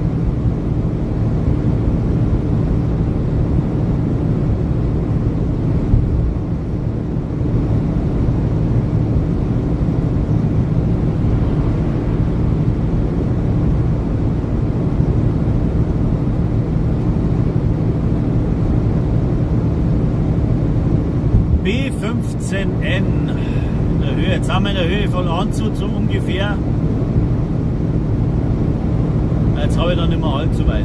B15N in der Höhe. Jetzt haben wir in der Höhe von Landshut so ungefähr. Jetzt habe ich dann nicht mehr allzu weit.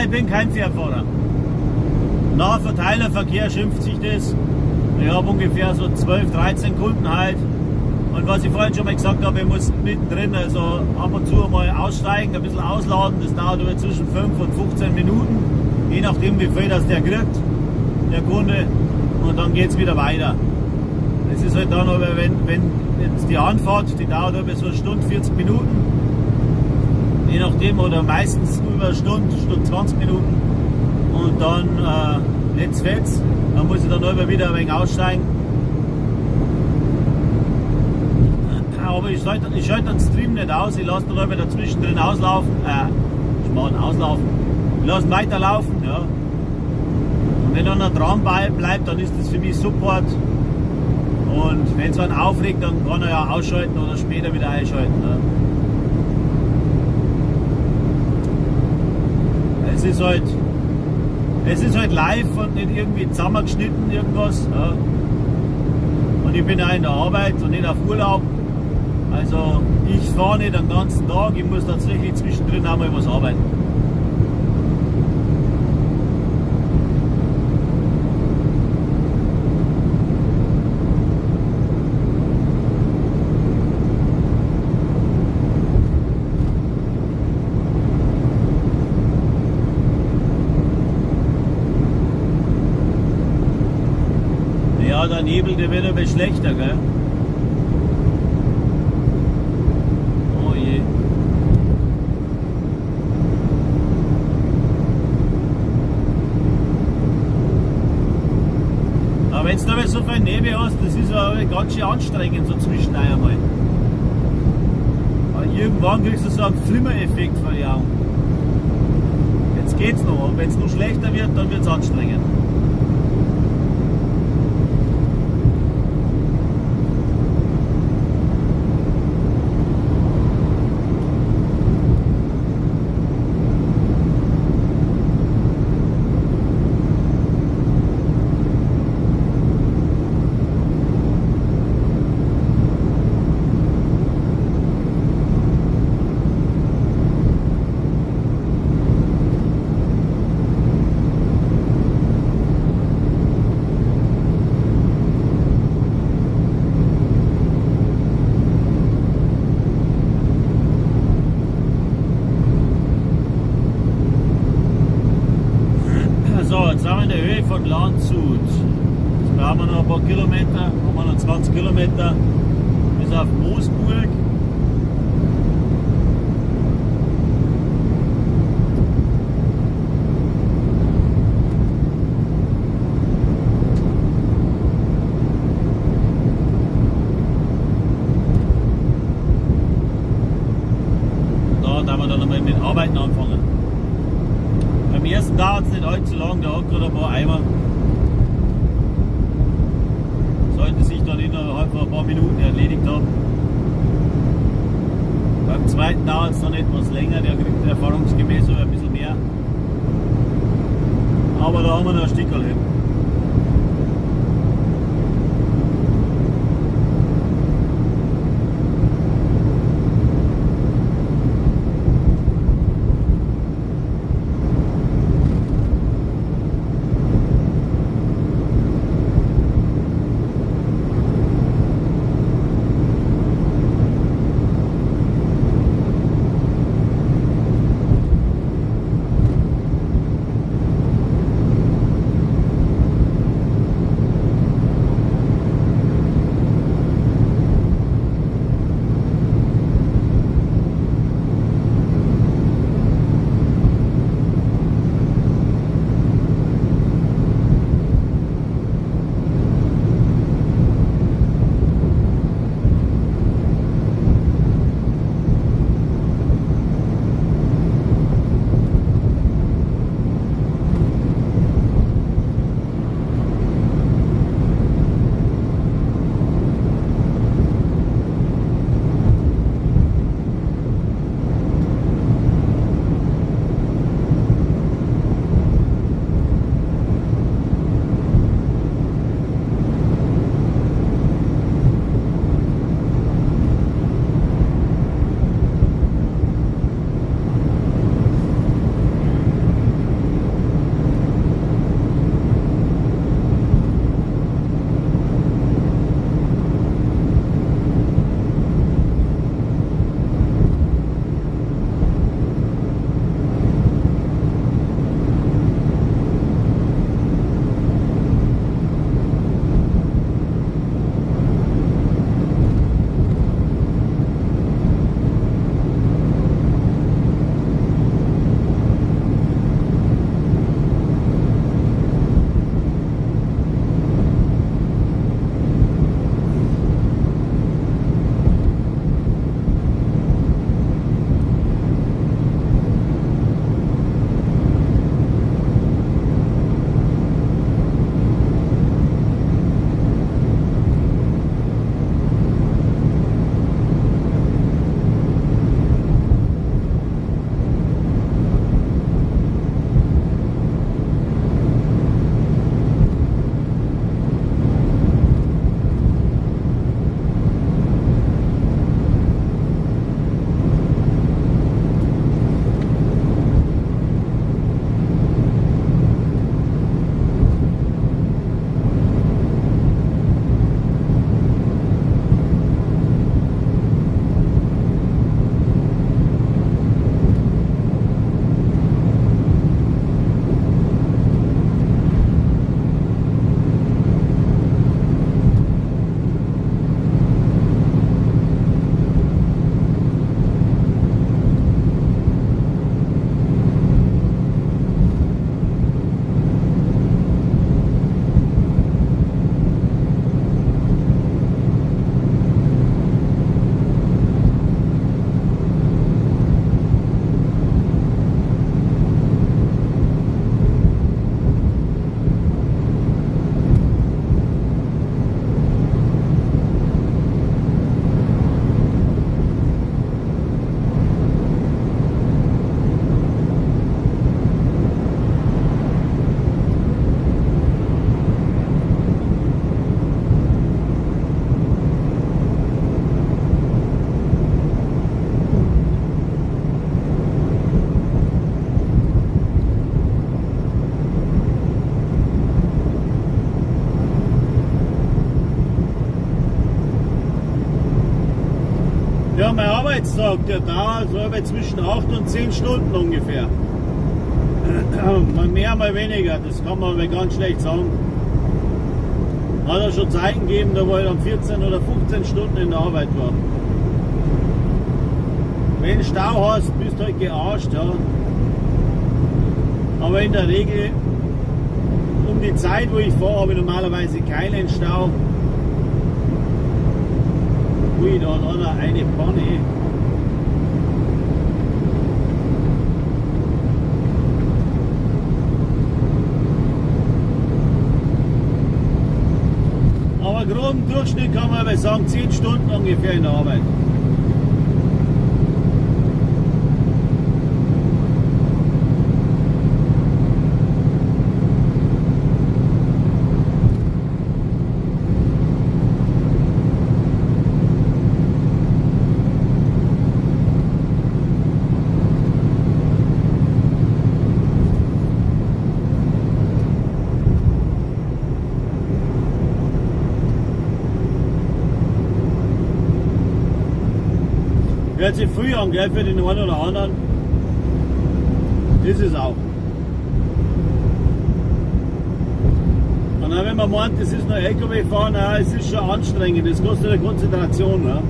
Ich bin kein Fährfahrer. Nahverteilerverkehr schimpft sich das. Ich habe ungefähr so 12, 13 Kunden halt. Und was ich vorhin schon mal gesagt habe, ich muss mittendrin, also ab und zu mal aussteigen, ein bisschen ausladen. Das dauert über zwischen 5 und 15 Minuten, je nachdem wie viel das der kriegt, der Kunde. Und dann geht es wieder weiter. Es ist halt dann aber, wenn jetzt die Anfahrt, die dauert über so eine Stunde, 40 Minuten. Je nachdem, oder meistens über eine Stunde 20 Minuten. Und dann let's fetz, dann muss ich dann immer wieder ein wenig aussteigen. Aber ich schalte den Stream nicht aus, ich lasse dann immer dazwischen drin auslaufen. Auslaufen. Ich lasse ihn weiterlaufen. Ja. Und wenn dann ein dran bleibt, dann ist das für mich Support. Und wenn es einen aufregt, dann kann er ja ausschalten oder später wieder einschalten. Ja. Es ist halt live und nicht irgendwie zusammengeschnitten irgendwas. Ja. Und ich bin auch in der Arbeit und nicht auf Urlaub. Also ich fahre nicht den ganzen Tag, ich muss tatsächlich zwischendrin auch mal was arbeiten. Ja, der Nebel, der wird aber schlechter, gell? Oh je. Aber wenn du da so viel Nebel hast, das ist ja ganz schön anstrengend, so zwischen einmal. Aber irgendwann kriegst du so einen Flimmereffekt von den Augen. Jetzt geht's noch, und wenn es noch schlechter wird, dann wird es anstrengend. da wir dann einmal mit Arbeiten anfangen. Beim ersten dauert es nicht allzu lang, der hat gerade ein paar Eimer. Sollte sich dann innerhalb von ein paar Minuten erledigt haben. Beim zweiten dauert es dann etwas länger, der kriegt erfahrungsgemäß so ein bisschen mehr. Aber da haben wir noch ein Stückchen hin. Ja, mein Arbeitstag, der dauert so zwischen 8 und 10 Stunden ungefähr. Mal mehr, mal weniger, das kann man aber ganz schlecht sagen. Hat er schon Zeiten gegeben, da war ich dann 14 oder 15 Stunden in der Arbeit war. Wenn du Stau hast, bist du halt gearscht, ja. Aber in der Regel, um die Zeit, wo ich fahre, habe ich normalerweise keinen Stau. Ui, da hat einer eine Panne. Durchschnitt kann man aber sagen 10 Stunden ungefähr in der Arbeit. Hört sich früh an, gell, für den einen oder anderen. Das ist auch. Und dann, wenn man meint, das ist nur LKW fahren, ja, es ist schon anstrengend, das kostet eine Konzentration. Ja.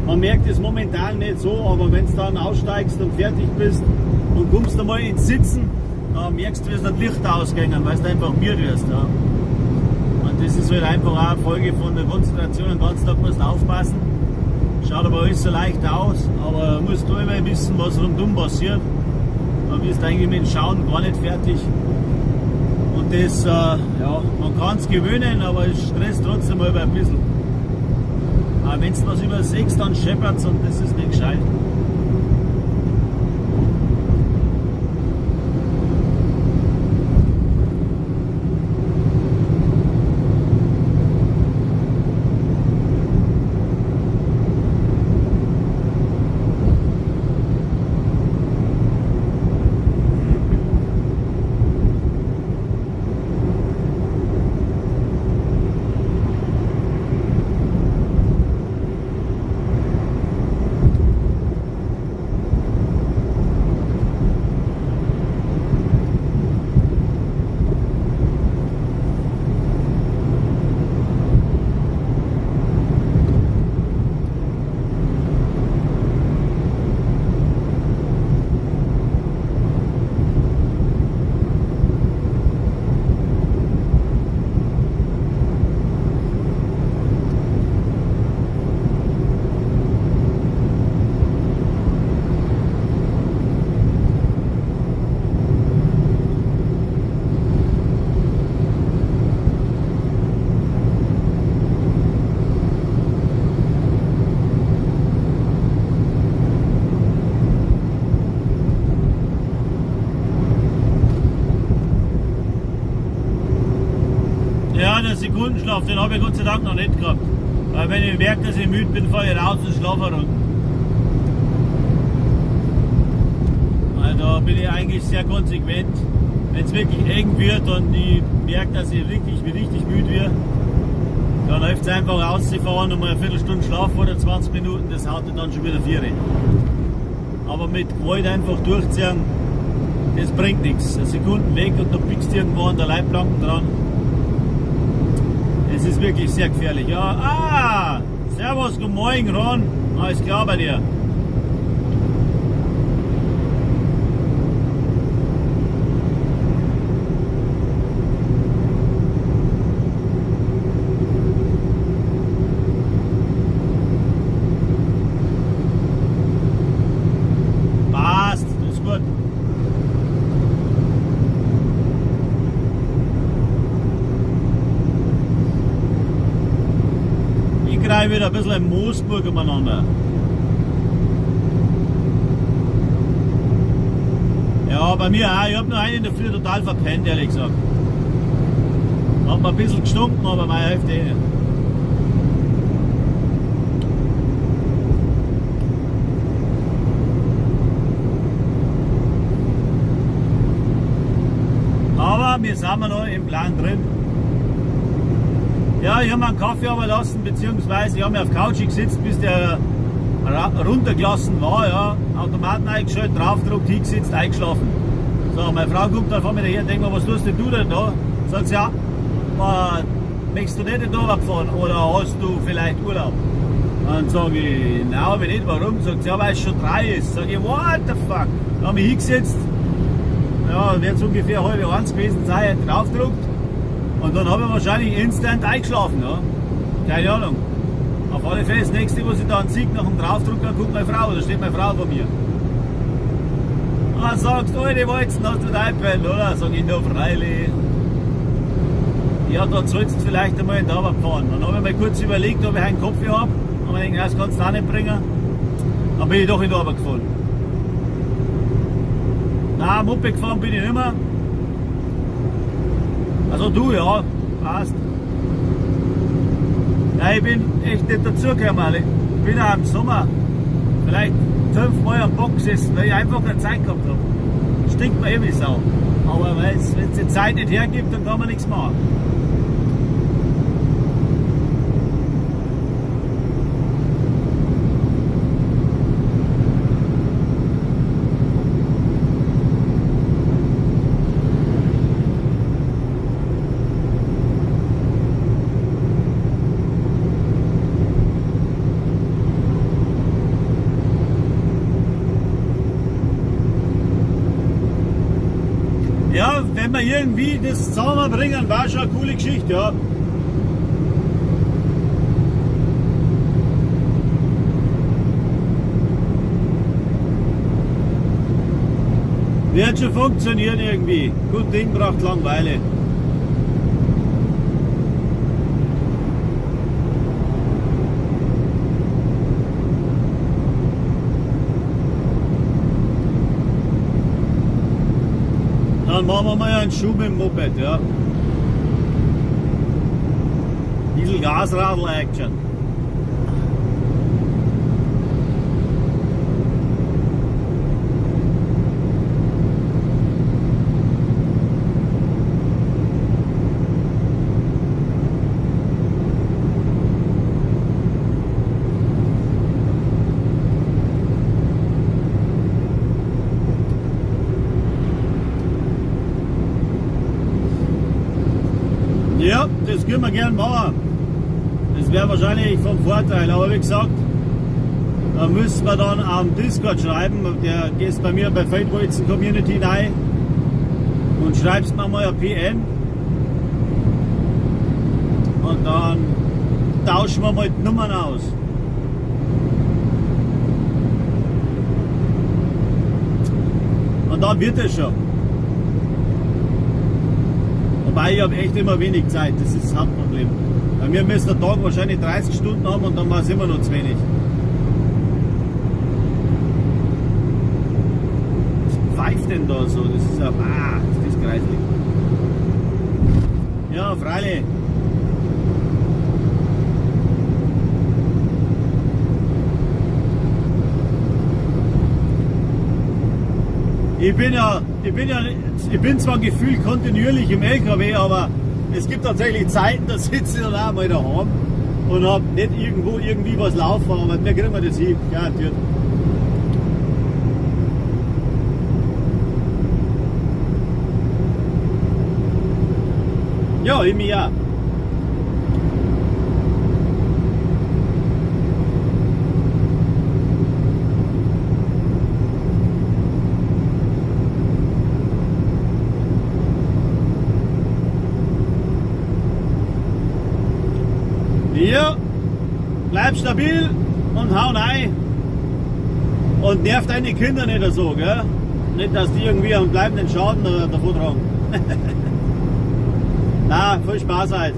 Man merkt es momentan nicht so, aber wenn du dann aussteigst und fertig bist und kommst einmal ins Sitzen, dann merkst du, wie es das Licht ausgehen, weil du einfach müde wirst. Ja. Und das ist halt einfach auch eine Folge von der Konzentration, den ganzen Tag musst du aufpassen. Schaut aber alles so leicht aus, aber du musst immer wissen, was rundum passiert. Dann bist du eigentlich mit dem Schauen gar nicht fertig. Und das, ja, man kann es gewöhnen, aber es stresst trotzdem mal ein bisschen. Aber wenn du was übersiehst, dann scheppert es und das ist nicht gescheit. Ja, der Sekundenschlaf, den habe ich Gott sei Dank noch nicht gehabt. Weil wenn ich merke, dass ich müde bin, fahre ich raus und schlafe runter. Also da bin ich eigentlich sehr konsequent. Wenn es wirklich eng wird und ich merke, dass ich richtig müde werde, dann hilft es einfach rauszufahren und mal eine Viertelstunde schlafen oder 20 Minuten, das haut dann schon wieder 4. Aber mit Gewalt einfach durchziehen, das bringt nichts. Sekunden weg und du pickst irgendwo an der Leitplanke dran. Es ist wirklich sehr gefährlich. Ja, servus, guten Morgen, Ron. Alles klar bei dir? Passt, das ist gut. Ich kriege wieder ein bisschen ein Moosburg umeinander. Ja, bei mir auch. Ich habe noch einen in der Früh total verpennt, ehrlich gesagt. Hat mir ein bisschen gestunken, aber meine Hälfte eh nicht. Aber wir sind noch im Plan drin. Ja, ich habe mir einen Kaffee überlassen, beziehungsweise ich habe mich auf Couch gesetzt, bis der runtergelassen war. Ja. Automaten eingeschaltet, draufgedruckt, hingesetzt, eingeschlafen. So, meine Frau kommt dann von mir her und denkt mir, was tust denn du denn da? Sagt sie, ja, möchtest du nicht in den Urlaub fahren oder hast du vielleicht Urlaub? Dann sage ich, nein, aber nicht, warum? Sagt sie, ja, weil es schon 3 ist. Sage ich, what the fuck? Dann habe ich hingesetzt, ja, wird es ungefähr 12:30 gewesen sein, draufgedruckt. Und dann habe ich wahrscheinlich instant eingeschlafen. Ja. Keine Ahnung. Auf alle Fälle das nächste, was ich dann sehe, nach dem Draufdruck, dann guckt meine Frau, da steht meine Frau vor mir. Ah, sagst du, alte Walzen, hast du dein iPad, oder? Sag ich, no, freilich. ja, da sollst du vielleicht einmal in der Arbeit fahren. Dann habe ich mir kurz überlegt, ob ich einen Kopf habe. Und ich denke, das kannst du auch nicht bringen. Dann bin ich doch in die Arbeit gefahren. Nein, Moped gefahren bin ich nicht mehr. Also du, ja, passt. Nein, ich bin echt nicht dazugekommen. Ich bin auch im Sommer vielleicht 5-mal am Bock gesessen, weil ich einfach keine Zeit gehabt habe. Stinkt mir wie Sau. Aber wenn es die Zeit nicht hergibt, dann kann man nichts machen. Ja, wenn wir irgendwie das zusammenbringen, war schon eine coole Geschichte, ja. Wird schon funktionieren irgendwie. Gut Ding braucht Langeweile. Dann machen wir mal einen Schuh mit dem Moped, ja. Bisschen Gasradl-Action. Ja, das können wir gern machen. Das wäre wahrscheinlich vom Vorteil. Aber wie gesagt, da müssen wir dann am Discord schreiben. Der gehst bei mir bei Feldwolzen Community rein und schreibst mir mal ein PN. Und dann tauschen wir mal die Nummern aus. Und dann wird es schon. Wobei ich habe echt immer wenig Zeit, das ist das Hauptproblem. Bei mir müsste der Tag wahrscheinlich 30 Stunden haben und dann war es immer noch zu wenig. Was pfeift denn da so? Das ist ja, das ist greislich. Ja, freilich. Ich bin zwar gefühlt kontinuierlich im LKW, aber es gibt tatsächlich Zeiten, da sitze ich dann auch mal daheim und habe nicht irgendwo irgendwie was laufen, aber da kriegen wir das hin, garantiert. Ja, ich mich auch. Ja, bleib stabil und hau rein und nervt deine Kinder nicht so, gell? Nicht, dass die irgendwie einen bleibenden Schaden davon tragen. Na, viel Spaß halt.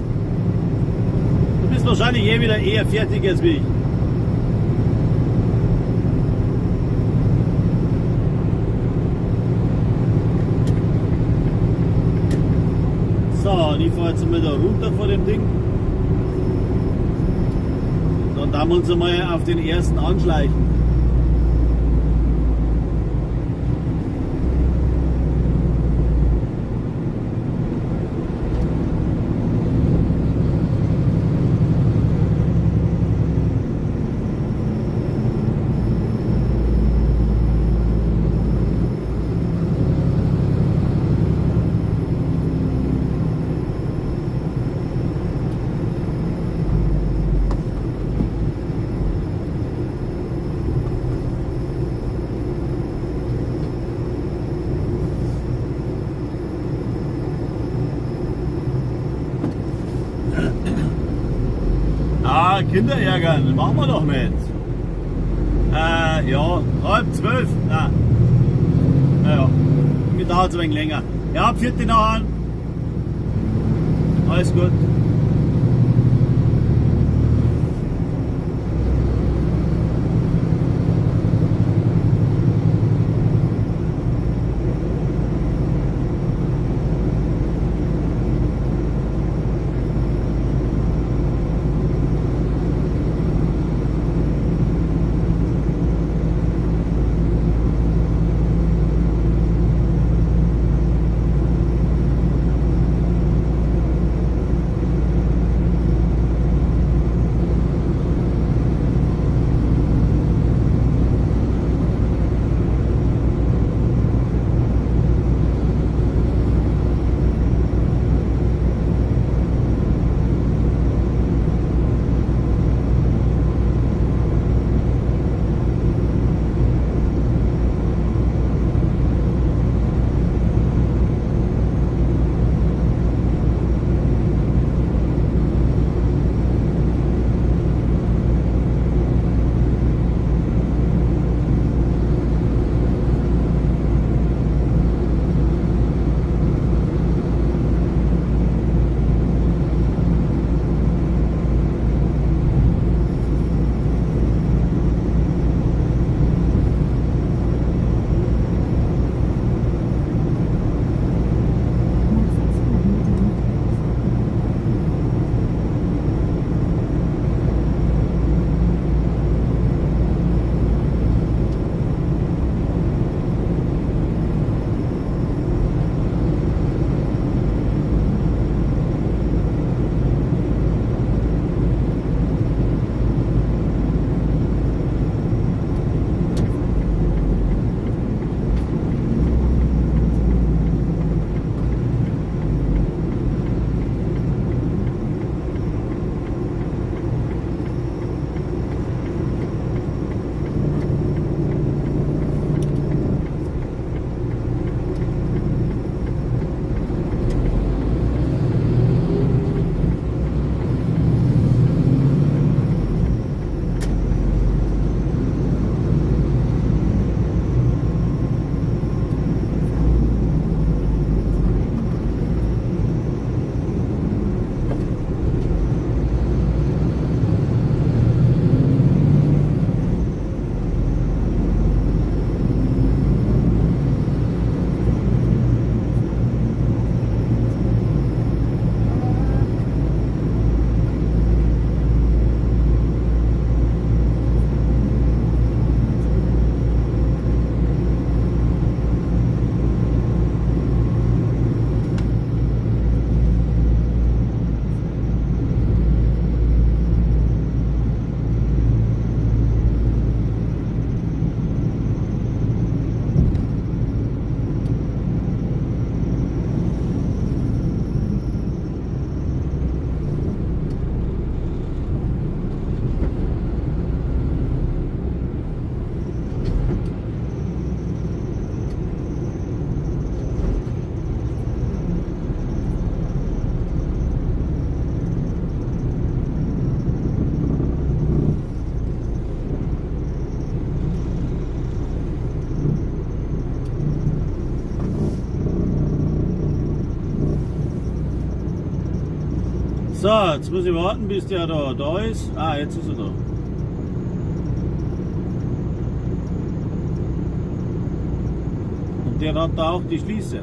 Du bist wahrscheinlich wieder eher fertig als wie ich. So, und ich fahre jetzt mal da runter vor dem Ding. Dann darf wir uns einmal auf den ersten anschleichen. Kinder ärgern, machen wir doch nicht. Ja, 11:30. Nein. Naja, mir dauert es ein wenig länger. Ja, 4. nachher. Alles gut. So, jetzt muss ich warten, bis der da ist. Ah, jetzt ist er da. Und der hat da auch die Schließe.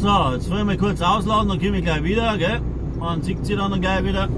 So, jetzt wollen wir kurz ausladen, dann komme ich gleich wieder, gell? Man sieht sie dann gleich wieder.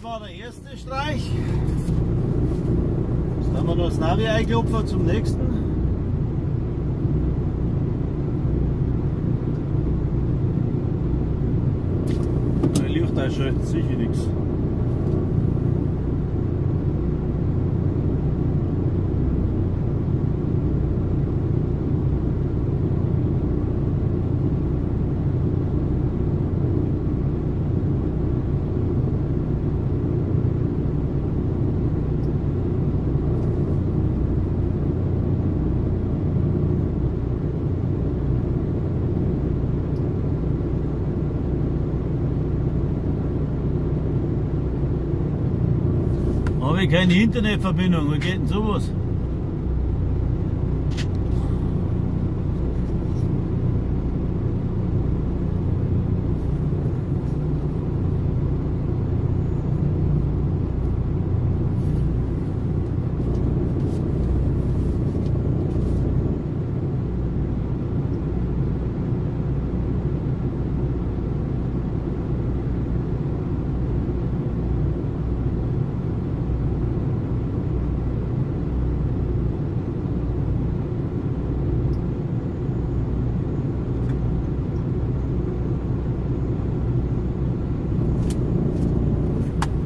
war der erste Streich. Jetzt haben wir noch das Navi eingelupft zum nächsten. Der Lichteinschalten sicher nichts. Habe ich keine Internetverbindung, wie geht denn sowas?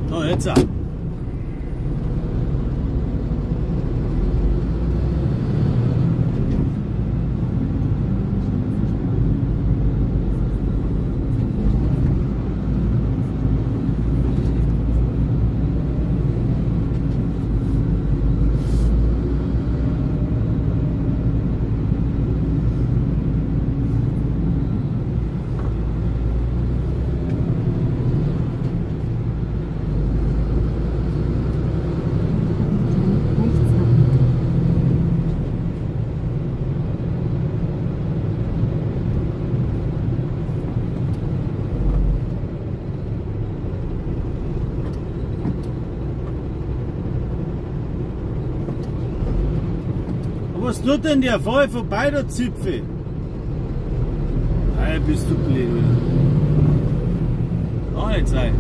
So, jetzt. Was tut denn der? Fahr ich vorbei, der Zipfel? Hey, bist du blöd, oder? Ah, jetzt rein.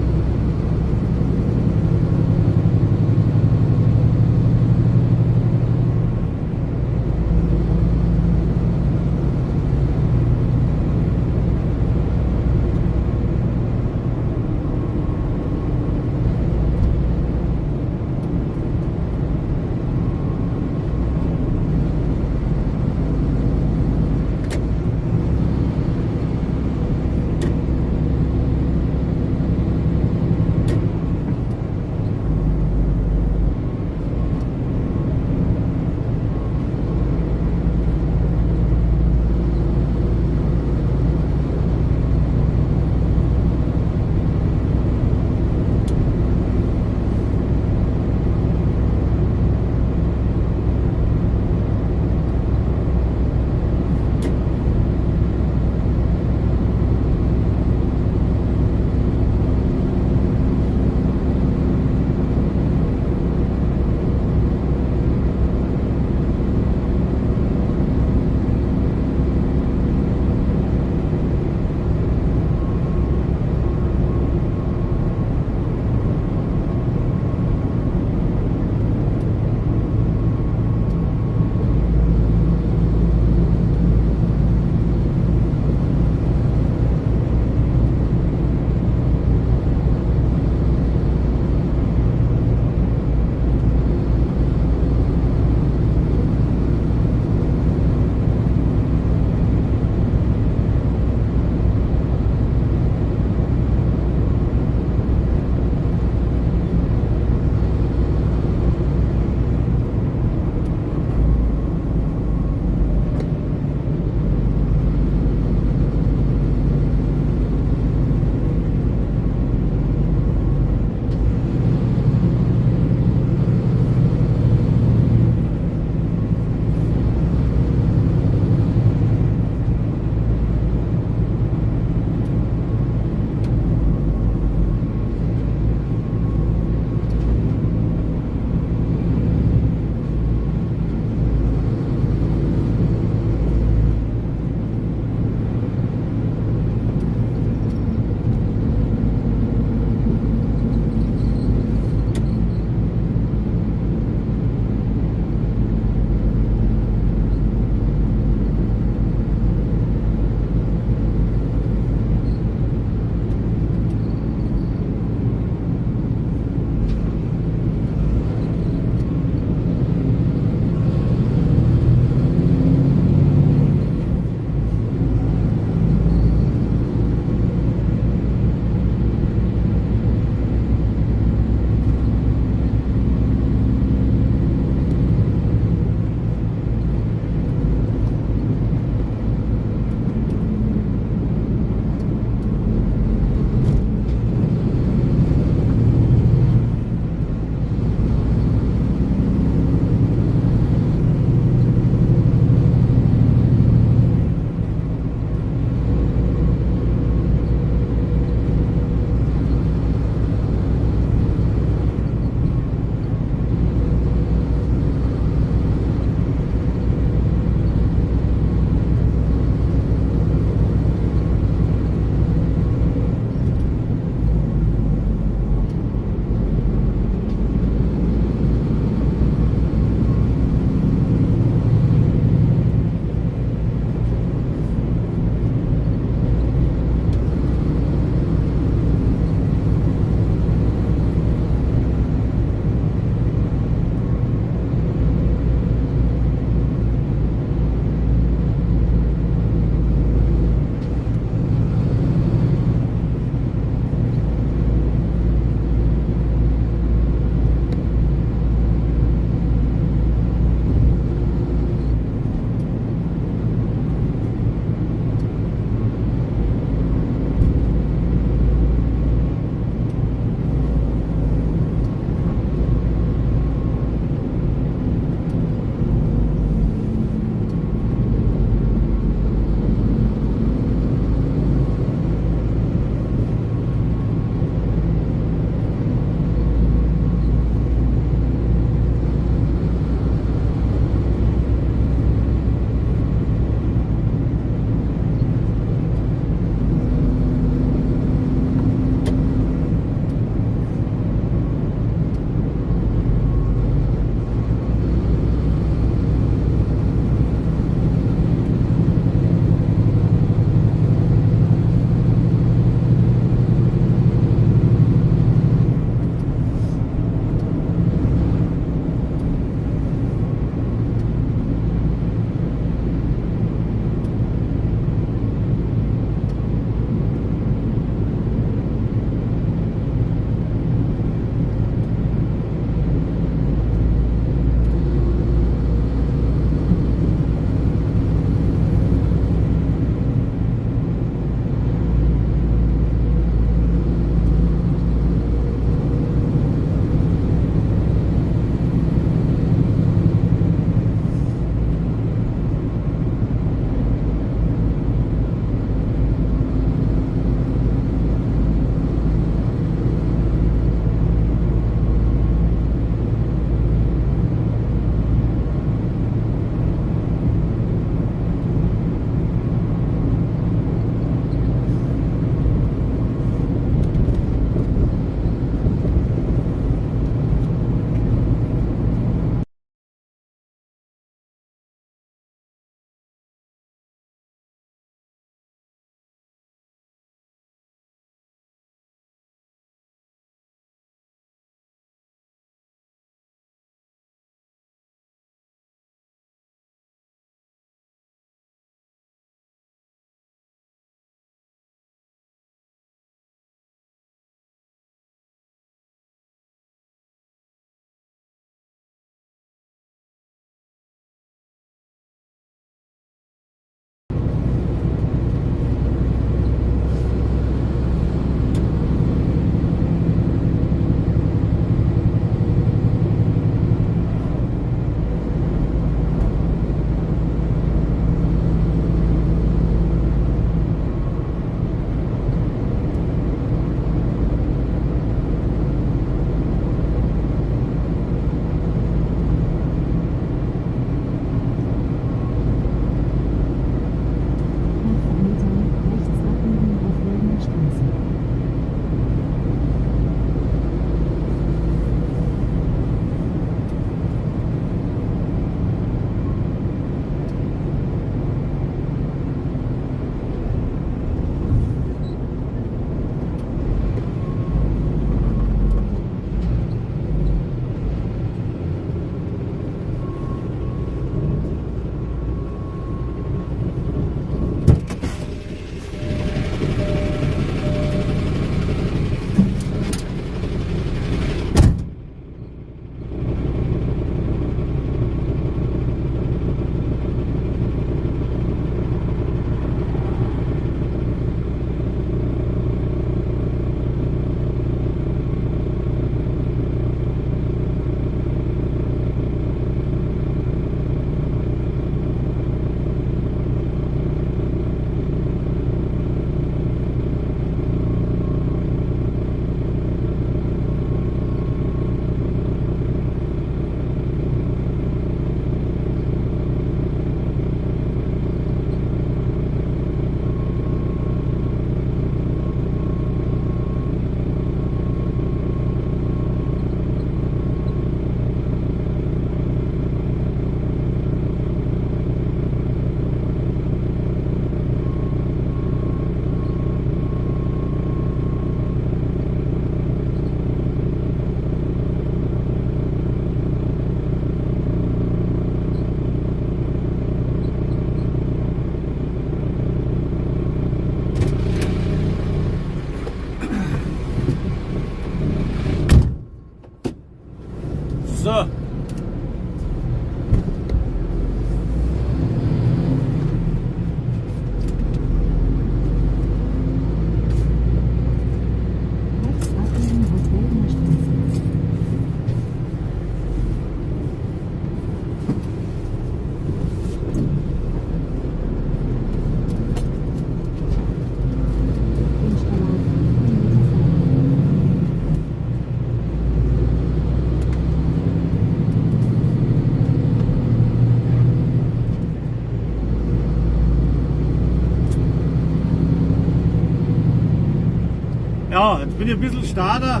Ja, jetzt bin ich ein bisschen starter.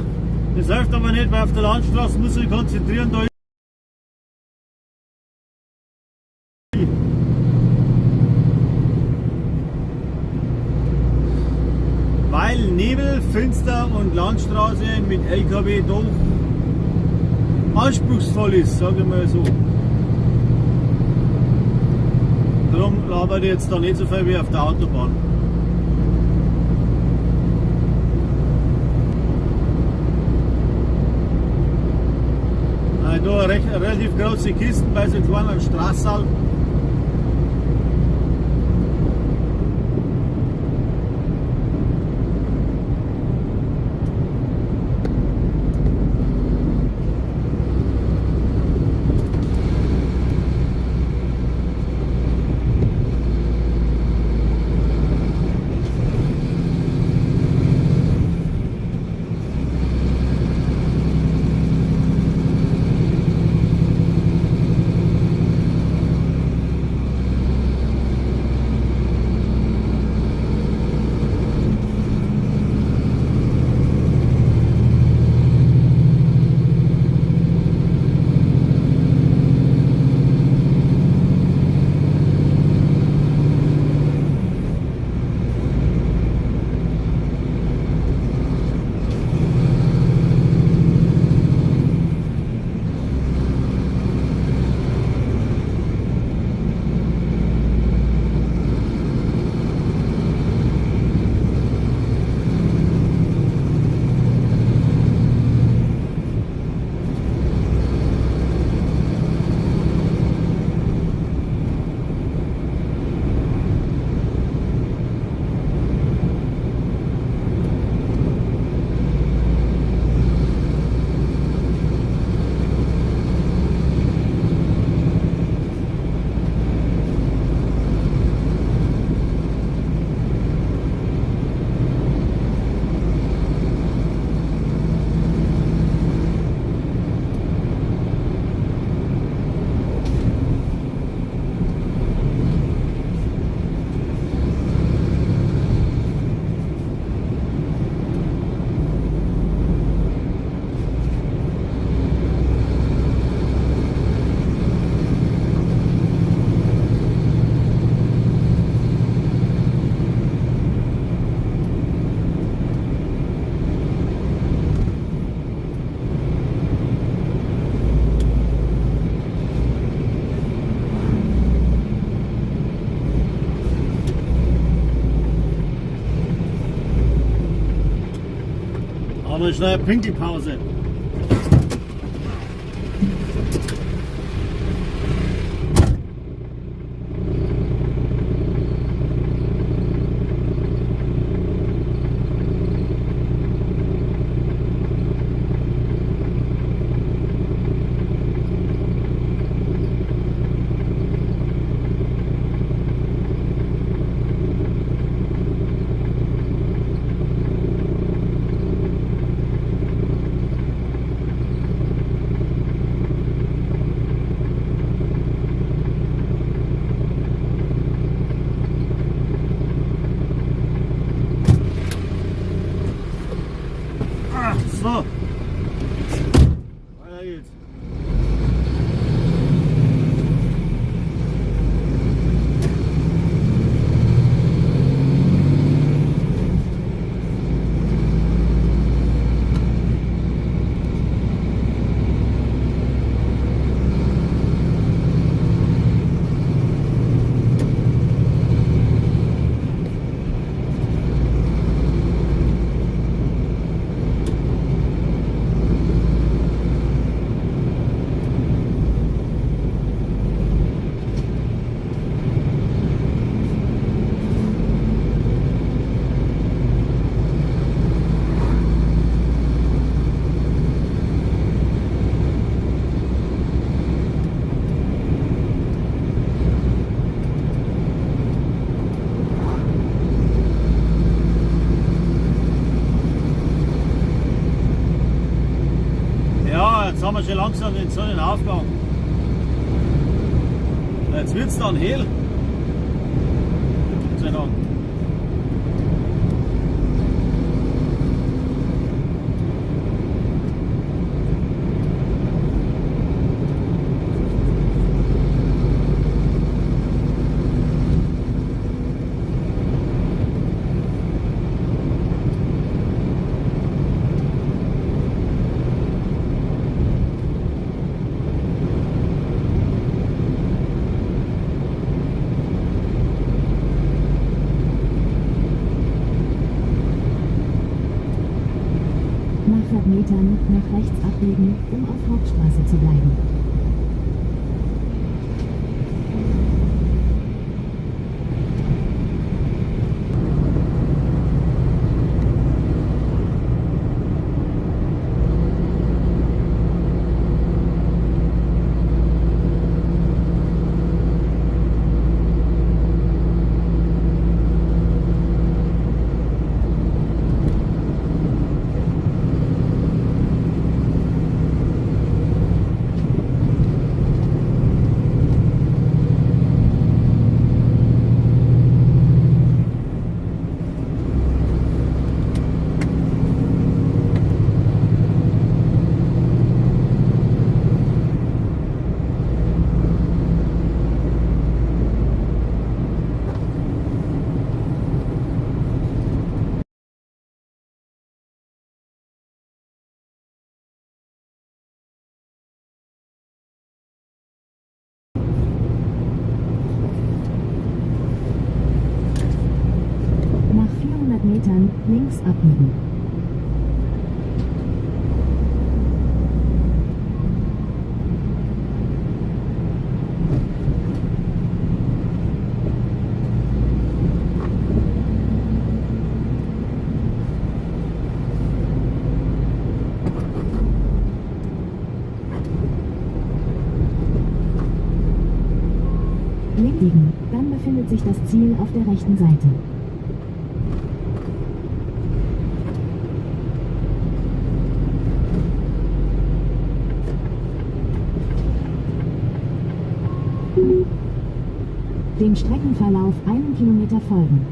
Das hilft aber nicht, weil auf der Landstraße muss ich konzentrieren. Da weil Nebel, Finster und Landstraße mit LKW doch anspruchsvoll ist, sage ich mal so. Darum arbeite ich jetzt da nicht so viel wie auf der Autobahn. Da eine relativ große Kisten bei so einem kleinen Straßal. Aber schnell Pinkelpause. So. Weiter geht's. Jetzt haben wir schon langsam den Sonnenaufgang. Jetzt wird es dann hell. Gott sei Dank. 500 Metern nach rechts abbiegen, um auf Hauptstraße zu bleiben. Nach 400 Metern links abbiegen. Links biegen, dann befindet sich das Ziel auf der rechten Seite. Dem Streckenverlauf 1 Kilometer folgen.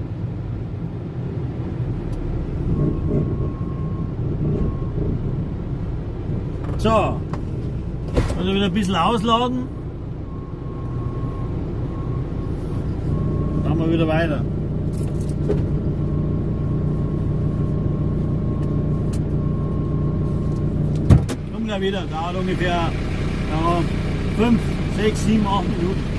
So, also wieder ein bisschen ausladen. Dann machen wir wieder weiter. Kommt gleich wieder, dauert ungefähr 5, 6, 7, 8 Minuten.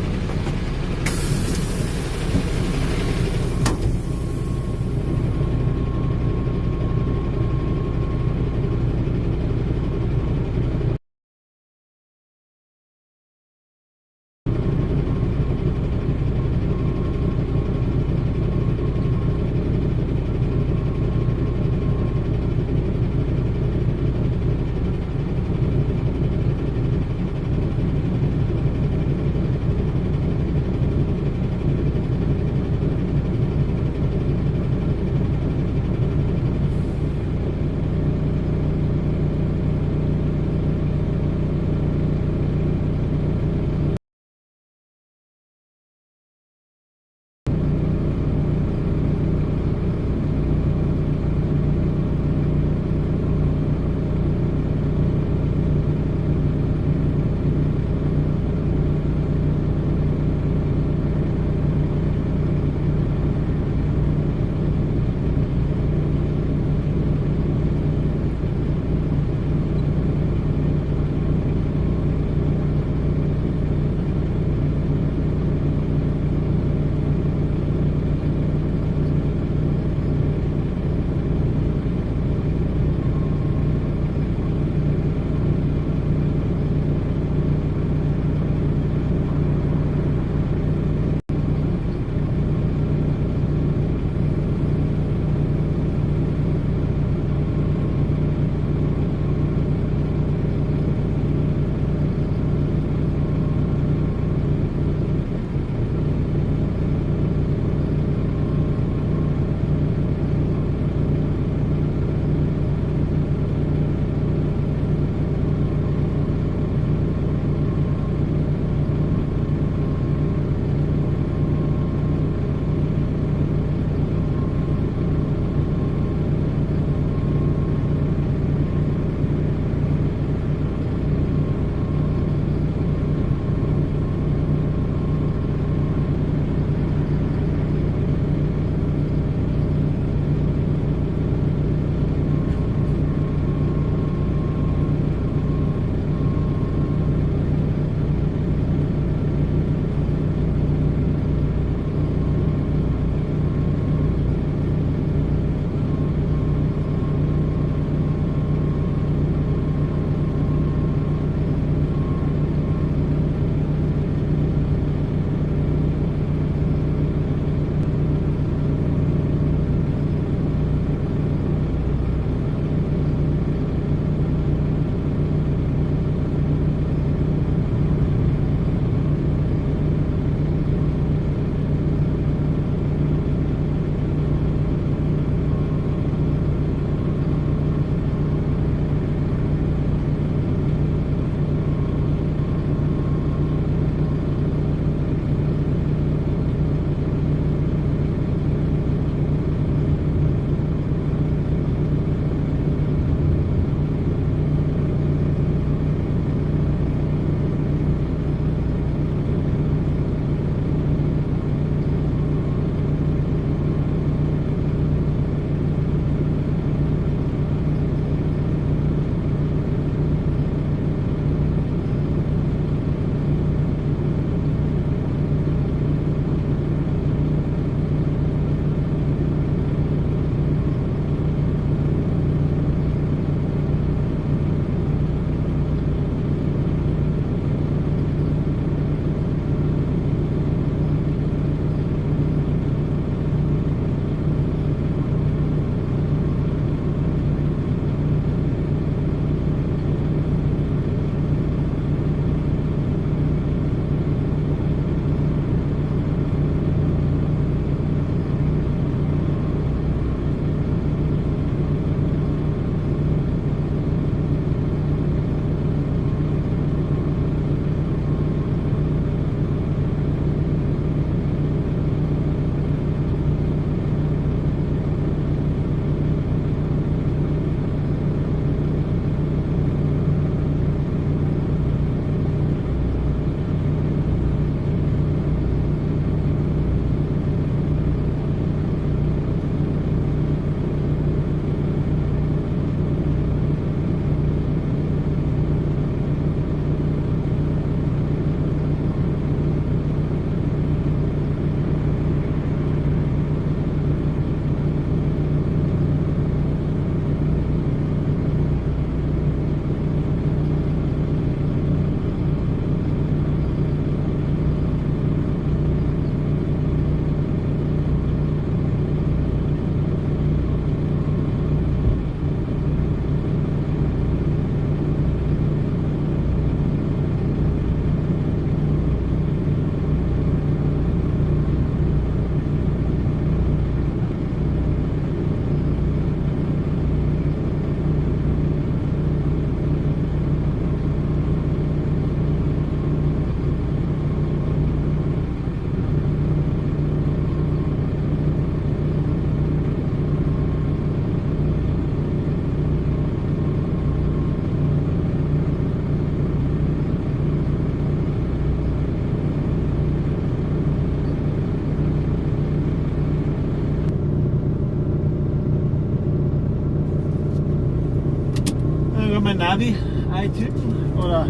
schon mein Navi eintippen? Oder?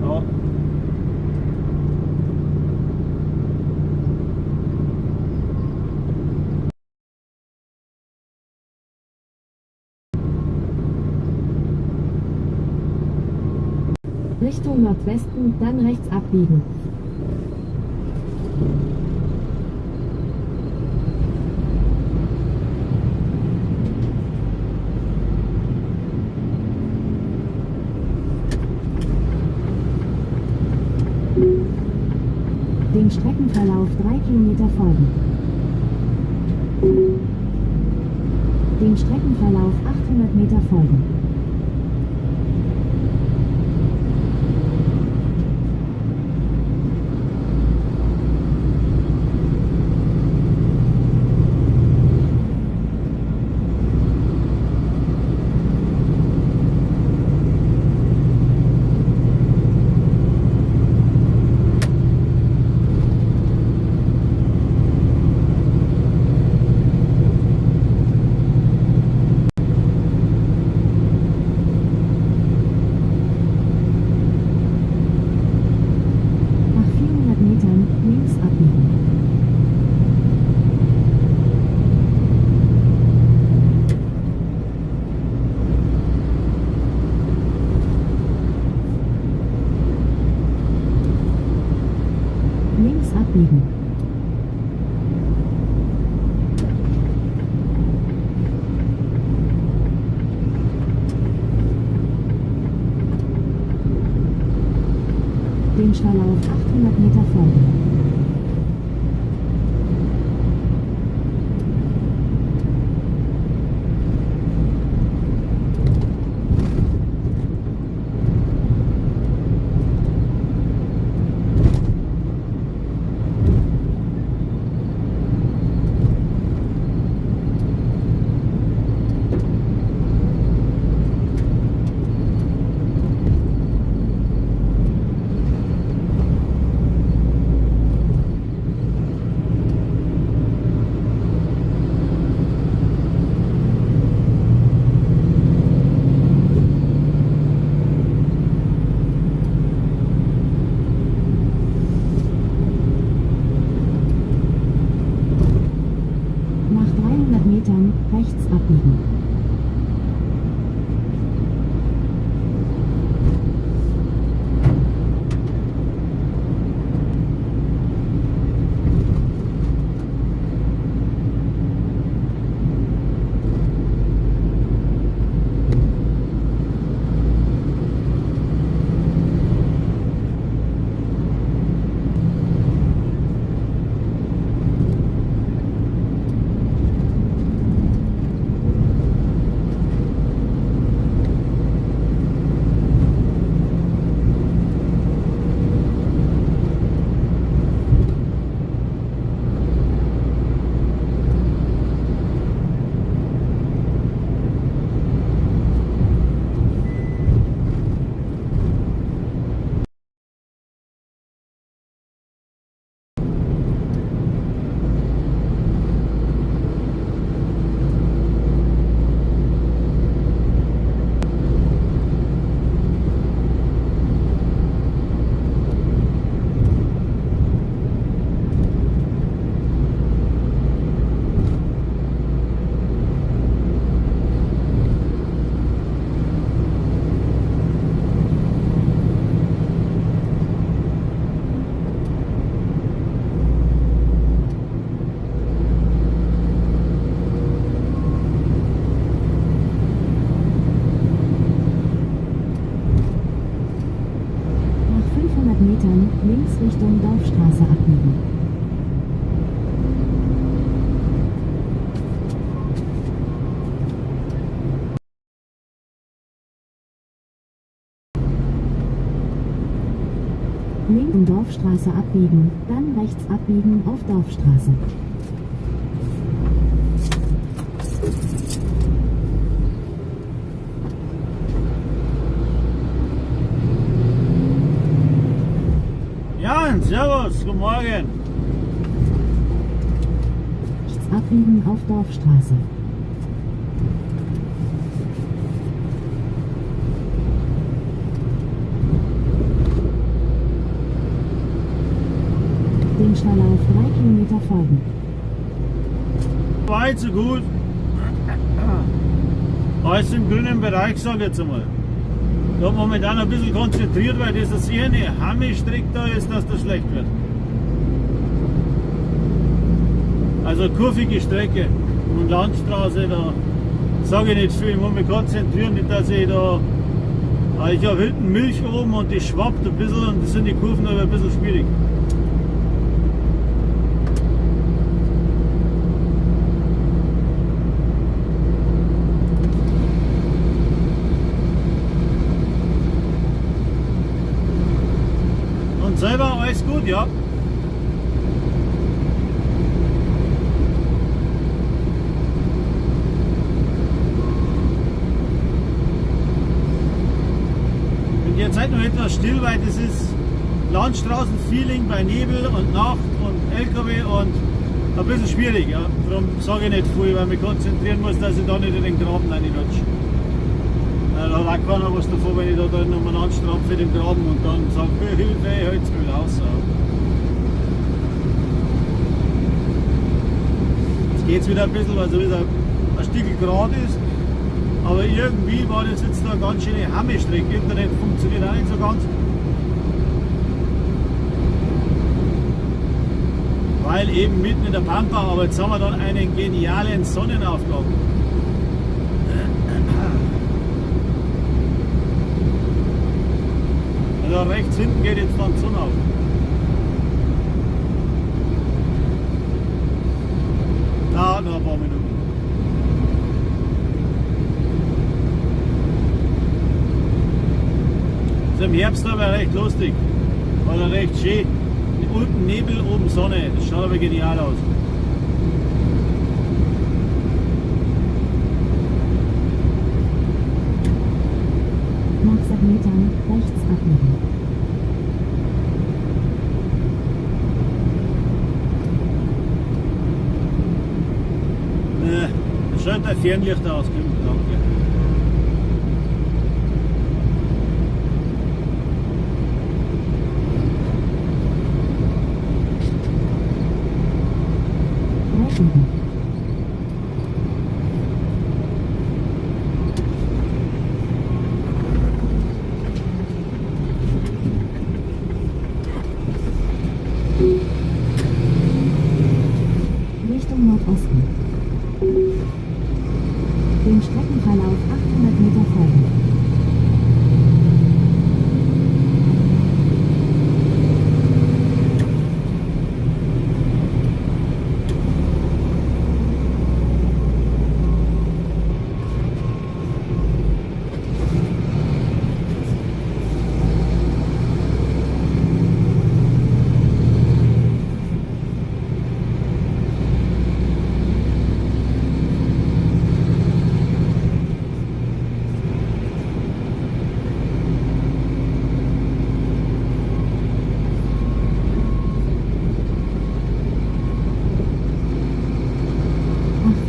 Ja. Richtung Nordwesten, dann rechts abbiegen. Dem Streckenverlauf 3 Kilometer folgen. Dem Streckenverlauf 800 Meter folgen. Nach 400 Metern links abbiegen. Links abbiegen. Dem Verlauf 800 Meter folgen. Nach 300 Metern rechts abbiegen. Nach 500 Metern links Richtung Dorfstraße abbiegen. Links um Dorfstraße abbiegen, dann rechts abbiegen auf Dorfstraße. Jan, servus, guten Morgen. Rechts abbiegen auf Dorfstraße. folgen. Weit so gut. Alles im grünen Bereich, sage ich jetzt einmal. Da momentan ein bisschen konzentriert, weil das sicher eine Hammelstrecke da ist, dass das schlecht wird. Also kurvige Strecke und Landstraße, da sage ich nicht viel. Ich muss mich konzentrieren, nicht dass ich da. Ich habe hinten Milch oben und die schwappt ein bisschen und das sind die Kurven aber ein bisschen schwierig. Und selber alles gut, ja? Jetzt noch etwas still, weil das ist Landstraßenfeeling bei Nebel und Nacht und LKW und ein bisschen schwierig. Ja. Darum sage ich nicht viel, weil ich mich konzentrieren muss, dass ich da nicht in den Graben reinrutsche. Da hat auch keiner was davon, wenn ich da nochmal anstrampfe in den Graben und dann sage, Hilfe, ich halte es wieder raus. Ja. Jetzt geht es wieder ein bisschen, weil es wieder ein Stück gerade ist. Aber irgendwie war das jetzt da eine ganz schöne Hammelstrecke. Internet funktioniert auch nicht so ganz. Weil eben mitten in der Pampa, aber jetzt haben wir dann einen genialen Sonnenaufgang. Also rechts hinten geht jetzt dann die Sonne auf. Da noch ein paar Minuten. Also im Herbst aber recht lustig, oder recht schön. Unten Nebel, oben Sonne, das schaut aber genial aus. Nach 7 Metern rechts abbiegen. Das schaut ein Fernlicht aus, danke. Richtung Nordosten. Dem Streckenverlauf 800 Meter folgen.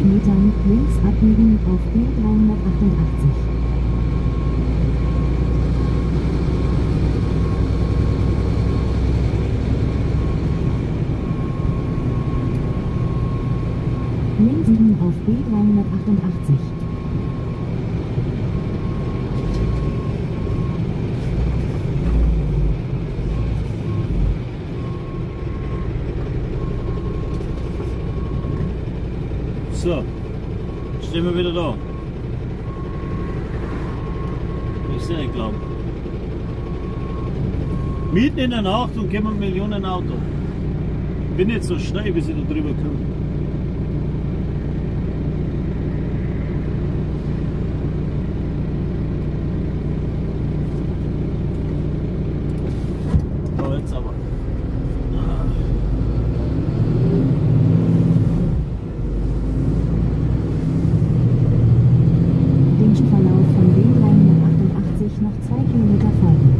Metern links abbiegen auf B388. N7 auf B388. So, stehen wir wieder da. Ich sehe nicht glauben. Mitten in der Nacht und kommen Millionen Auto. Bin jetzt so schnell, bis ich da drüber komme. Da jetzt aber. Verlauf von B388 noch 2 Kilometer folgen.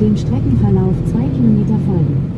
Dem Streckenverlauf 2 Kilometer folgen.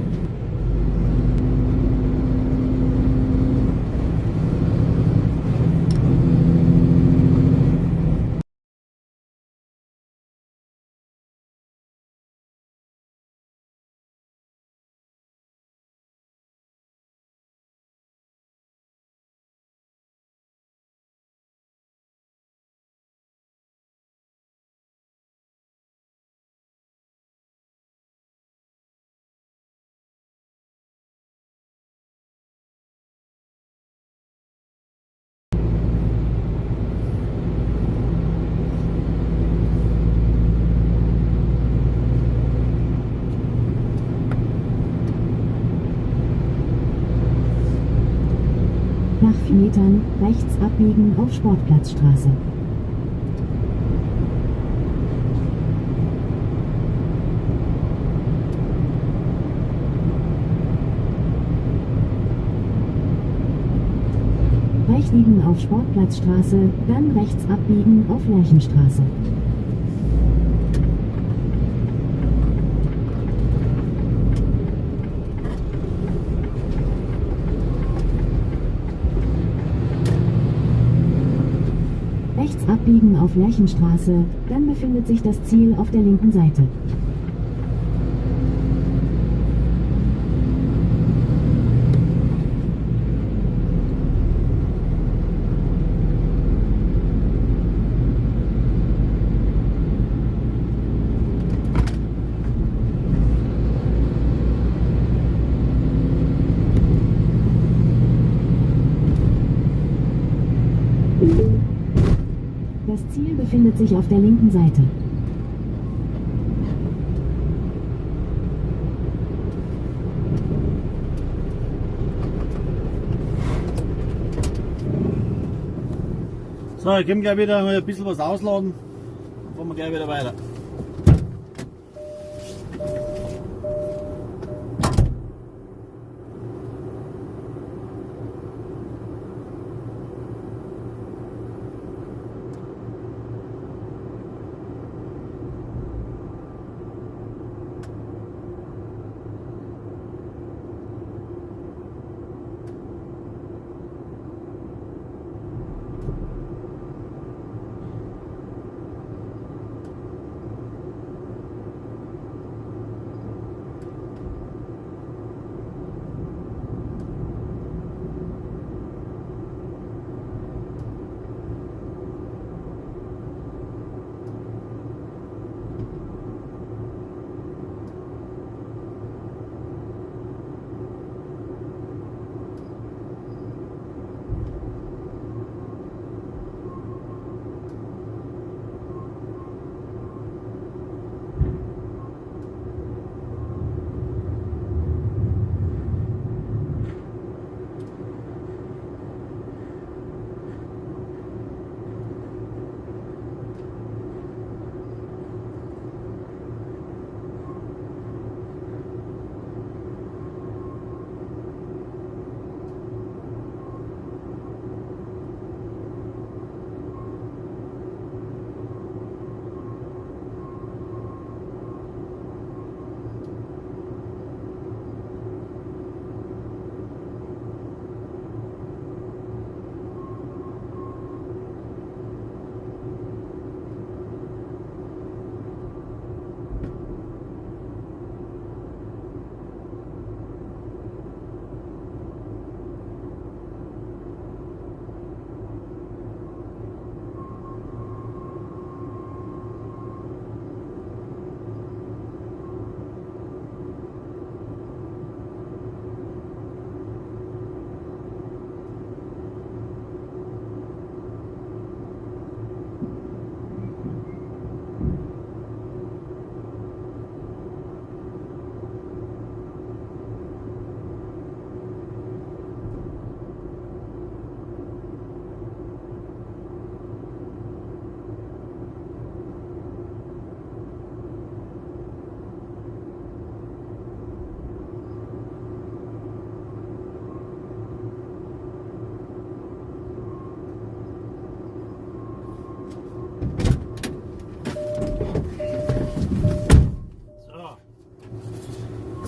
Nach 4 Metern rechts abbiegen auf Sportplatzstraße. Rechts biegen auf Sportplatzstraße, dann rechts abbiegen auf Lerchenstraße. Rechts abbiegen auf Lerchenstraße, dann befindet sich das Ziel auf der linken Seite. Das Ziel befindet sich auf der linken Seite. So, ich komme gleich wieder mal ein bisschen was ausladen. Dann fahren wir gleich wieder weiter.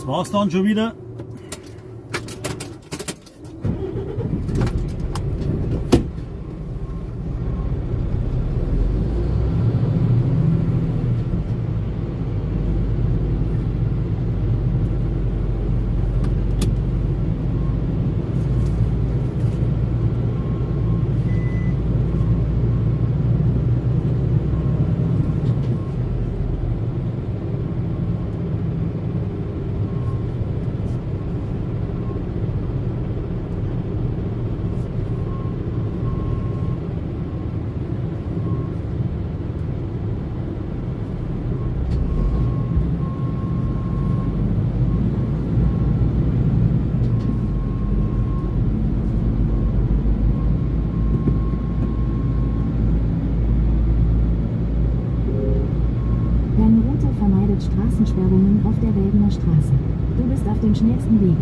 war's dann schon wieder. Straßensperrungen auf der Wegener Straße. Du bist auf dem schnellsten Weg.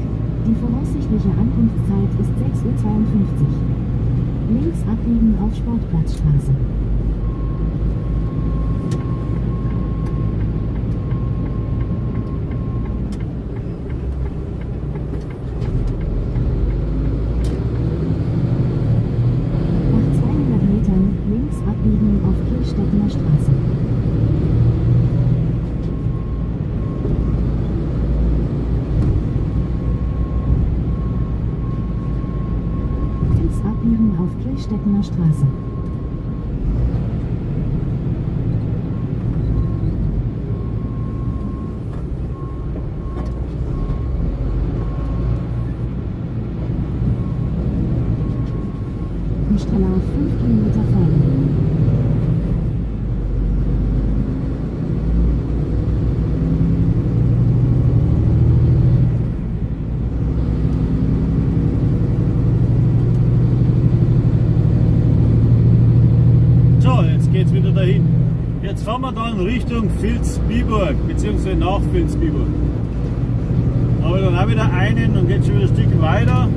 Die voraussichtliche Ankunftszeit ist 6:52 Uhr. Links abbiegen auf Sportplatzstraße. Nach 200 Metern links abbiegen auf Kirchstedtener Straße. Auf Kirchstedtener Straße. Im Strahler 5 Kilometer folgen. Geht's wieder dahin. Jetzt fahren wir dann Richtung Vilsbiburg, beziehungsweise nach Vilsbiburg. Aber dann auch wieder einen und geht schon wieder ein Stück weiter.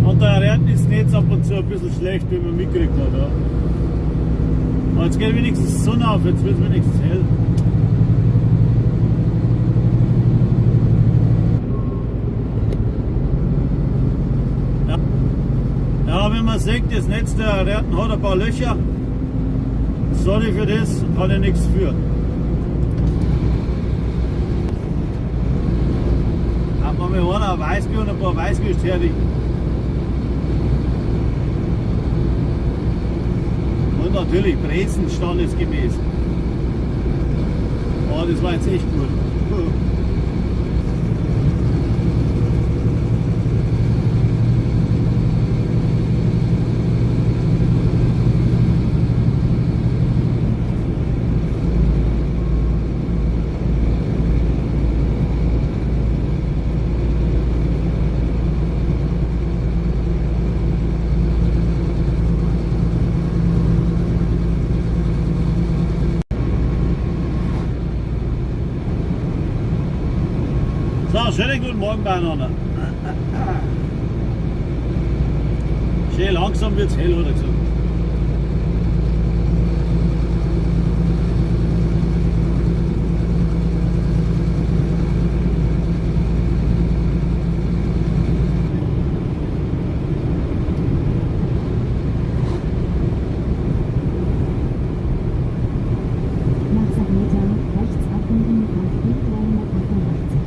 Und da rät das Netz ab und zu ein bisschen schlecht, wie man mitgekriegt hat. Ja. Aber jetzt geht wenigstens die Sonne auf, jetzt wird es wenigstens hell. Ja, wenn man sieht, das Netz der Räten hat ein paar Löcher. Sorry für das, kann ich nichts für. Hat man mir einer ein Weißbier und ein paar Weißwürste herrichten. Und natürlich Brezen standesgemäß. Oh, das war jetzt echt gut. So, schönen guten Morgen beieinander. Schön langsam wird es hell, hat er gesagt. Nach 7 Metern rechts abbiegen auf B388.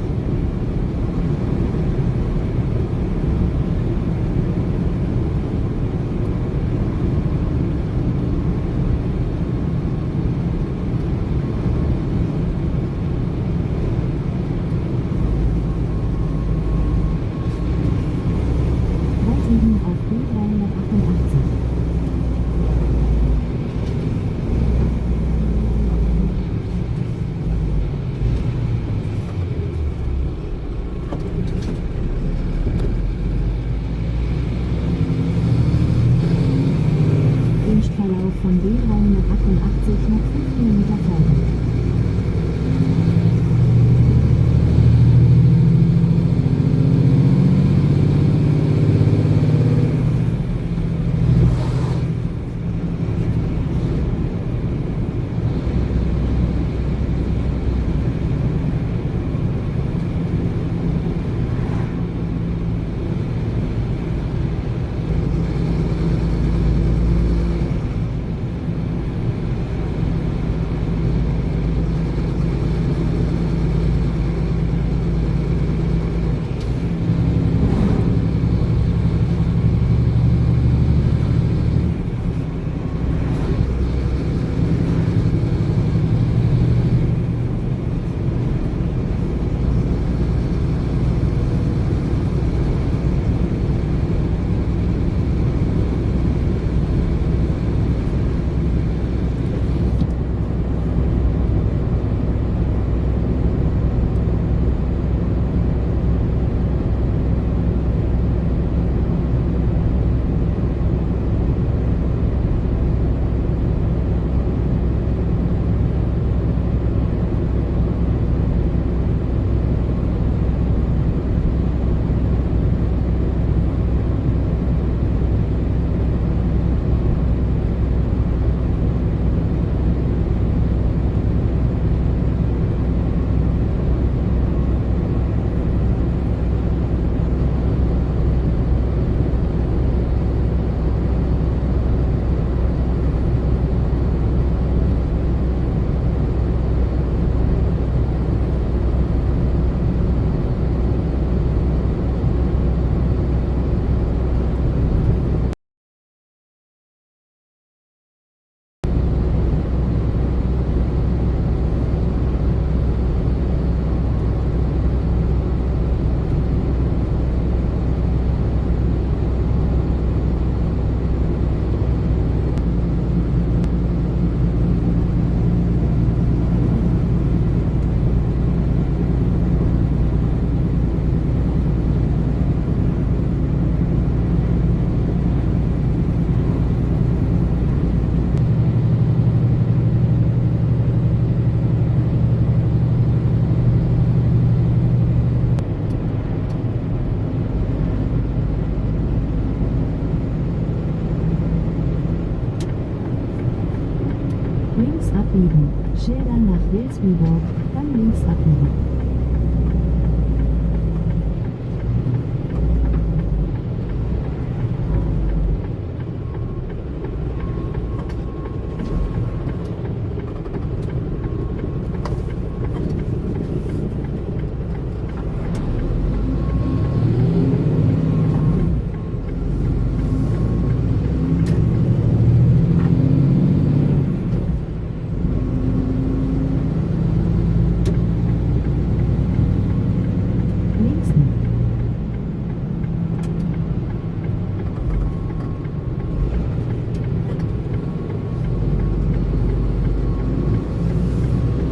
Links abbiegen. Schilder nach Wilsbiburg, dann links abbiegen.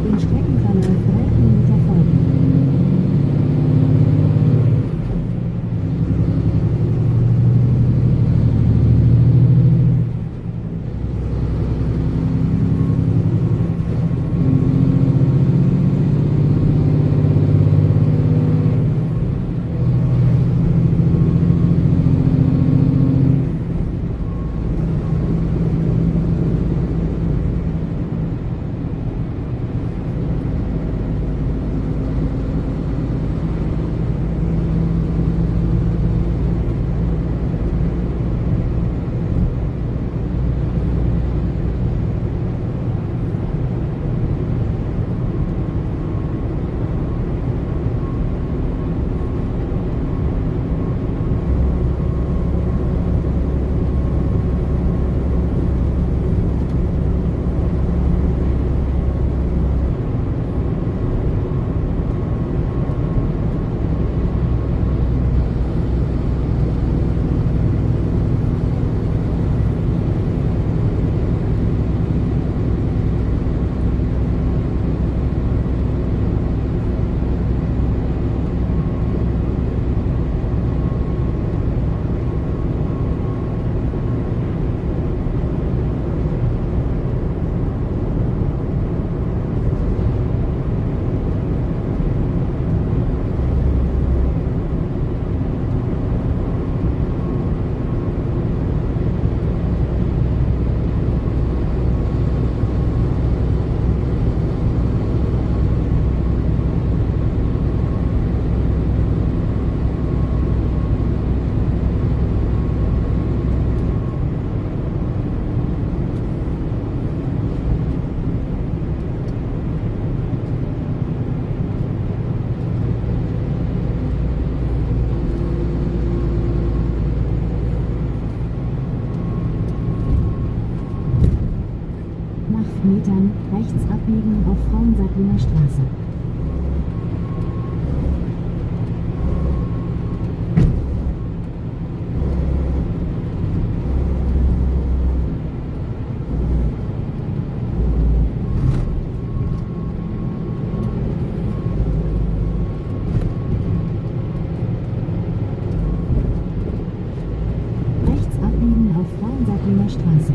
Den Streckenverlauf 3 Kilometer folgen. Metern rechts abbiegen auf Frauensattlinger Straße. Rechts abbiegen auf Frauensattlinger Straße.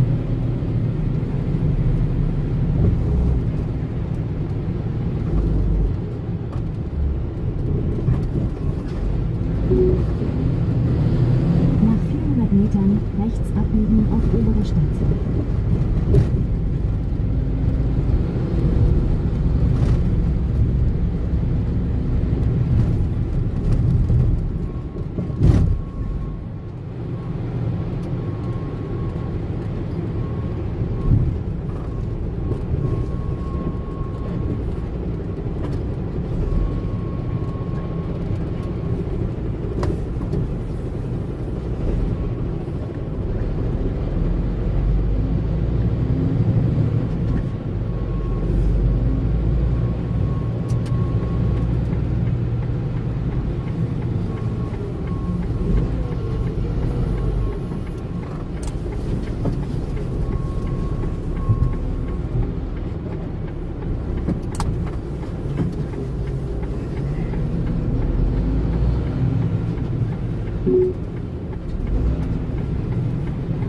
Nach 400 Metern rechts abbiegen auf Obere Stadt.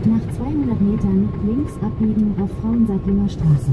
Nach 200 Metern links abbiegen auf Frauensattlinger Straße.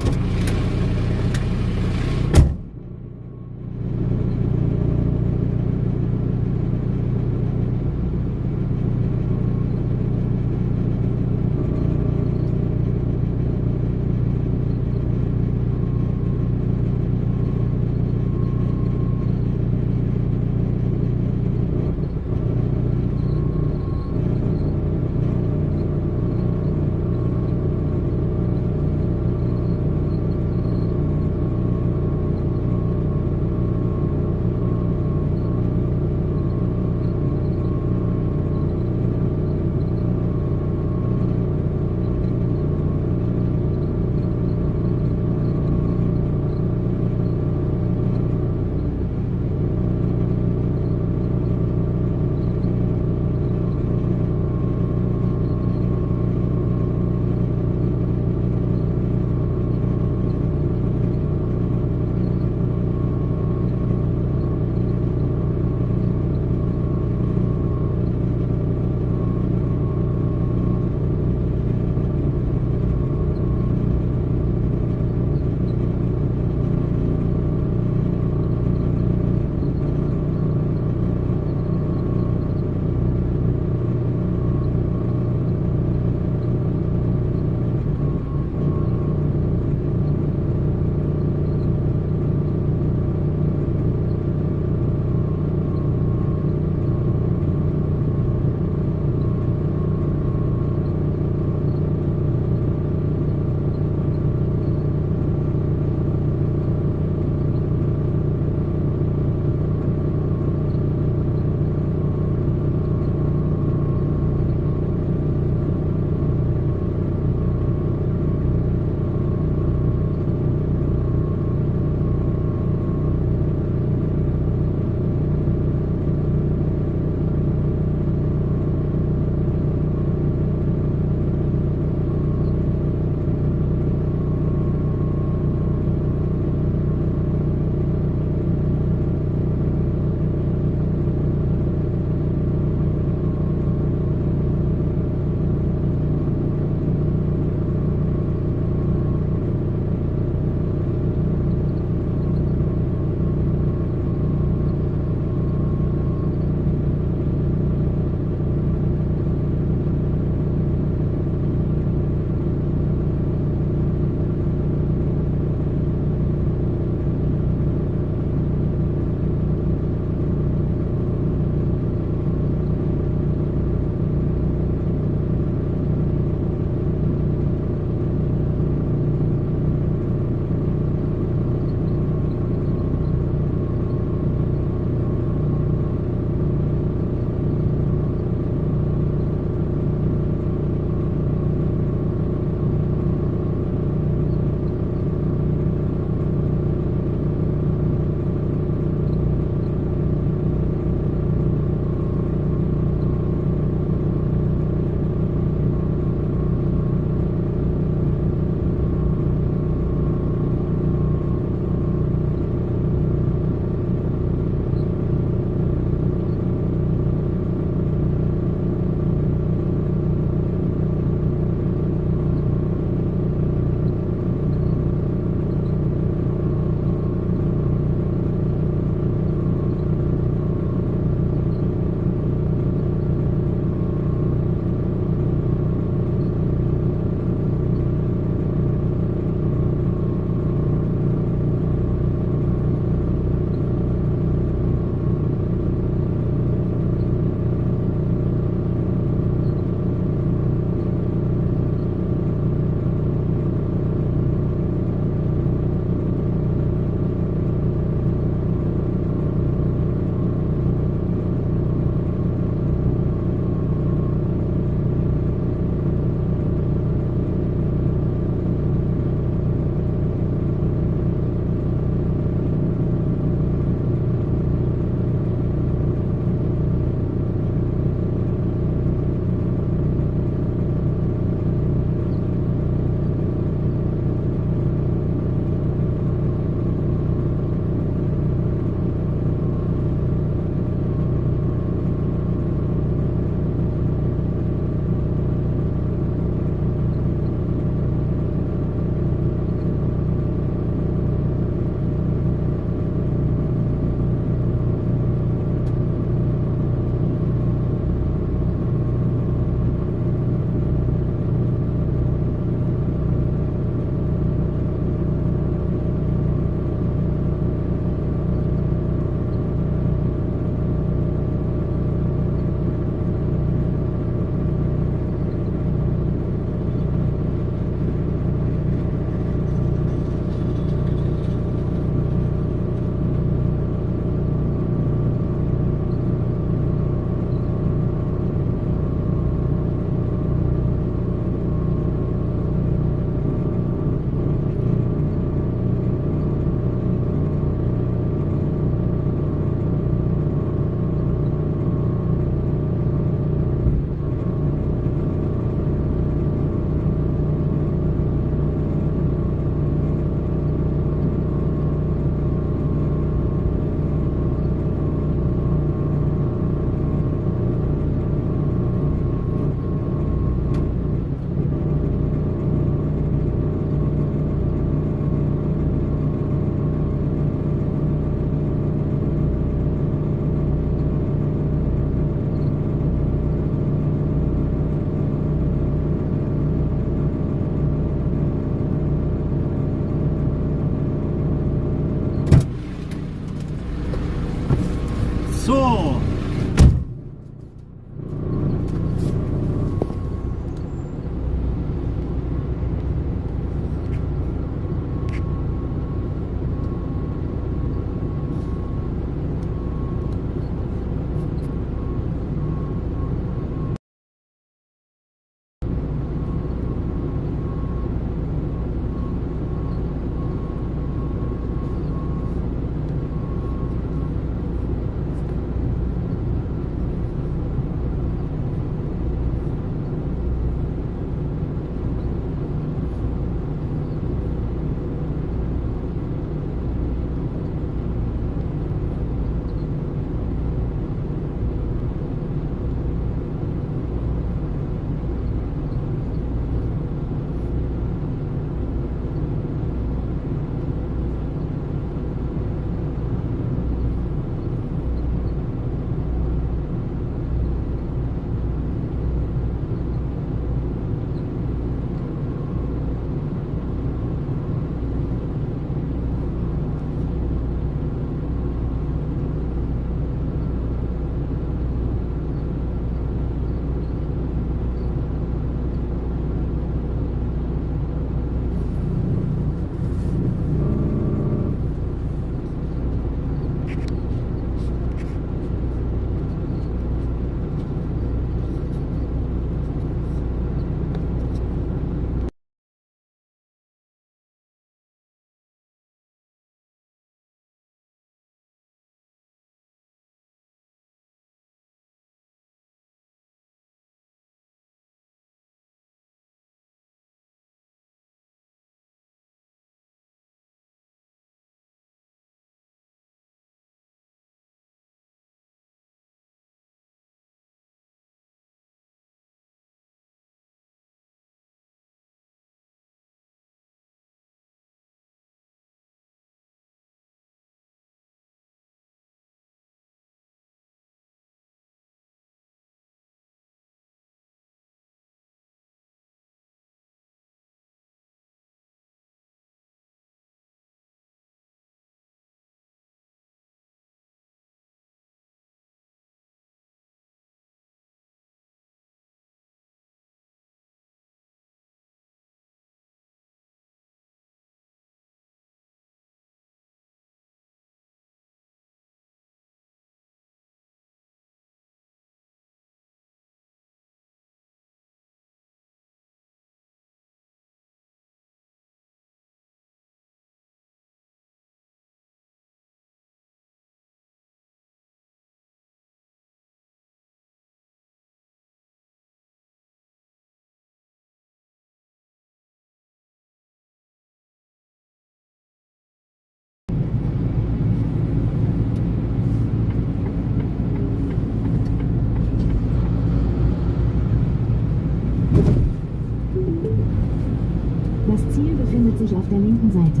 Das Ziel befindet sich auf der linken Seite.